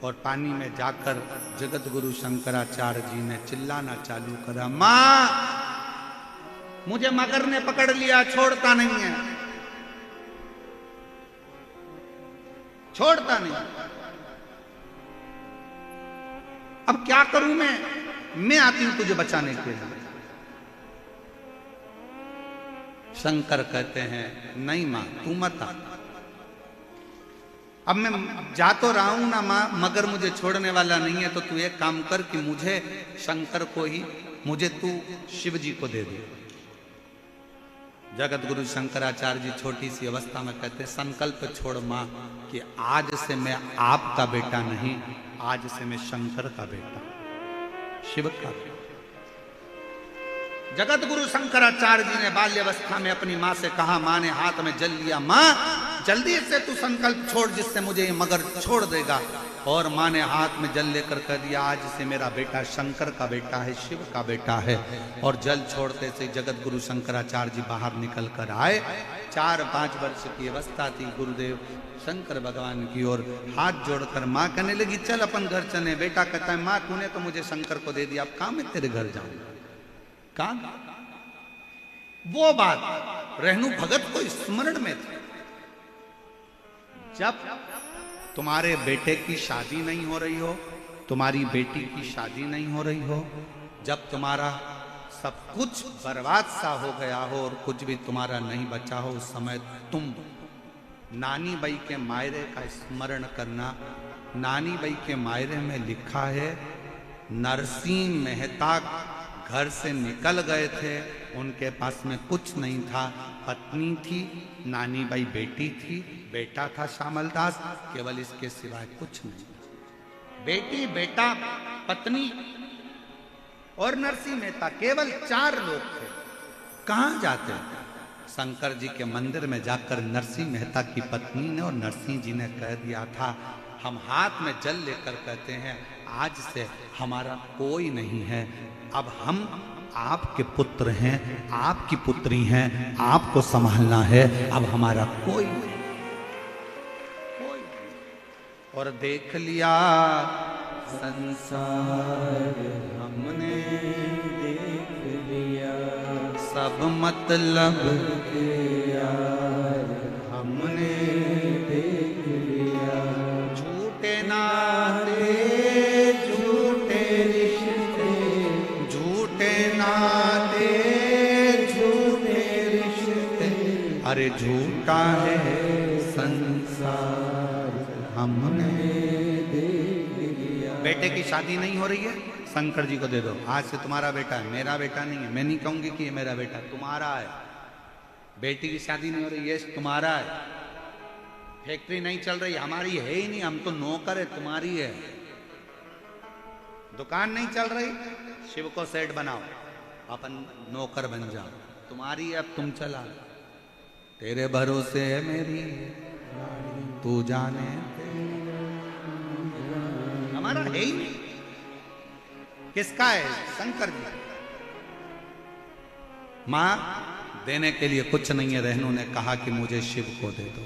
A: और पानी में जाकर जगत गुरु शंकराचार्य जी ने चिल्लाना चालू करा, मां मुझे मगर ने पकड़ लिया, छोड़ता नहीं है, छोड़ता नहीं। अब क्या करूं मैं आती हूं तुझे बचाने के लिए। शंकर कहते हैं नहीं मां तू मत आ, अब मैं जा तो रहा हूं ना मां, मगर मुझे छोड़ने वाला नहीं है, तो तू एक काम कर कि मुझे शंकर को ही, मुझे तू शिव जी को दे दे। जगत गुरु शंकराचार्य जी छोटी सी अवस्था में कहते संकल्प छोड़ मां कि आज से मैं आपका बेटा नहीं, आज से मैं शंकर का बेटा, शिव का बेटा। जगत गुरु शंकराचार्य जी ने बाल्यावस्था में अपनी मां से कहा, मां ने हाथ में जल लिया, मां जल्दी से तू संकल्प छोड़ जिससे मुझे ये मगर छोड़ देगा। और मां ने हाथ में जल लेकर कह दिया, आज से मेरा बेटा शंकर का बेटा है, शिव का बेटा है। और जल छोड़ते से जगत गुरु शंकराचार्य जी बाहर निकल कर आए। 4-5 वर्ष की अवस्था थी। गुरुदेव शंकर भगवान की ओर हाथ जोड़कर मां कहने लगी, चल अपन घर चले। बेटा कहता है, मां तूने तो मुझे शंकर को दे दिया, अब कहां मैं तेरे घर जाऊंगा, कहां? वो बात रेणु भगत को स्मरण में थी। जब तुम्हारे बेटे की शादी नहीं हो रही हो, तुम्हारी बेटी की शादी नहीं हो रही हो, जब तुम्हारा सब कुछ बर्बाद सा हो गया हो और कुछ भी तुम्हारा नहीं बचा हो, उस समय तुम नानी बाई के मायरे का स्मरण करना। नानी बाई के मायरे में लिखा है, नरसिंह मेहता घर से निकल गए थे, उनके पास में कुछ नहीं था, पत्नी थी, नानी बाई बेटी थी, बेटा था श्यामलदास, केवल इसके सिवाय कुछ नहीं। बेटी, बेटा, पत्नी और नरसिंह मेहता, केवल 4 लोग थे। कहां जाते? शंकर जी के मंदिर में जाकर नरसिंह मेहता की पत्नी ने और नरसिंह जी ने कह दिया था, हम हाथ में जल लेकर कहते हैं, आज से हमारा कोई नहीं है, अब हम आपके पुत्र हैं, आपकी पुत्री हैं, आपको संभालना है, अब हमारा कोई नहीं। और देख लिया संसार हमने, देख लिया सब मतलब के यार हमने, देख लिया झूठे नाते, झूठे रिश्ते, झूठे ना अरे झूठा है संसार हमने देख लिया। बेटे की शादी नहीं हो रही है, शंकर जी को दे दो, आज से तुम्हारा बेटा है, मेरा बेटा नहीं है। मैं नहीं कहूंगी कि ये मेरा बेटा है, तुम्हारा है। बेटी की शादी नहीं हो रही, ये तुम्हारा है। फैक्ट्री नहीं चल रही, हमारी है ही नहीं, हम तो नौकर है, तुम्हारी है। दुकान नहीं चल रही, शिव को सेठ बनाओ, अपन नौकर बन जाओ, तुम्हारी है, अब तुम चला। तेरे भरोसे है मेरी तू जाने, हमारा है ही नहीं। किसका है? शंकर जी। मां देने के लिए कुछ नहीं है। रहनू ने कहा कि मुझे शिव को दे दो।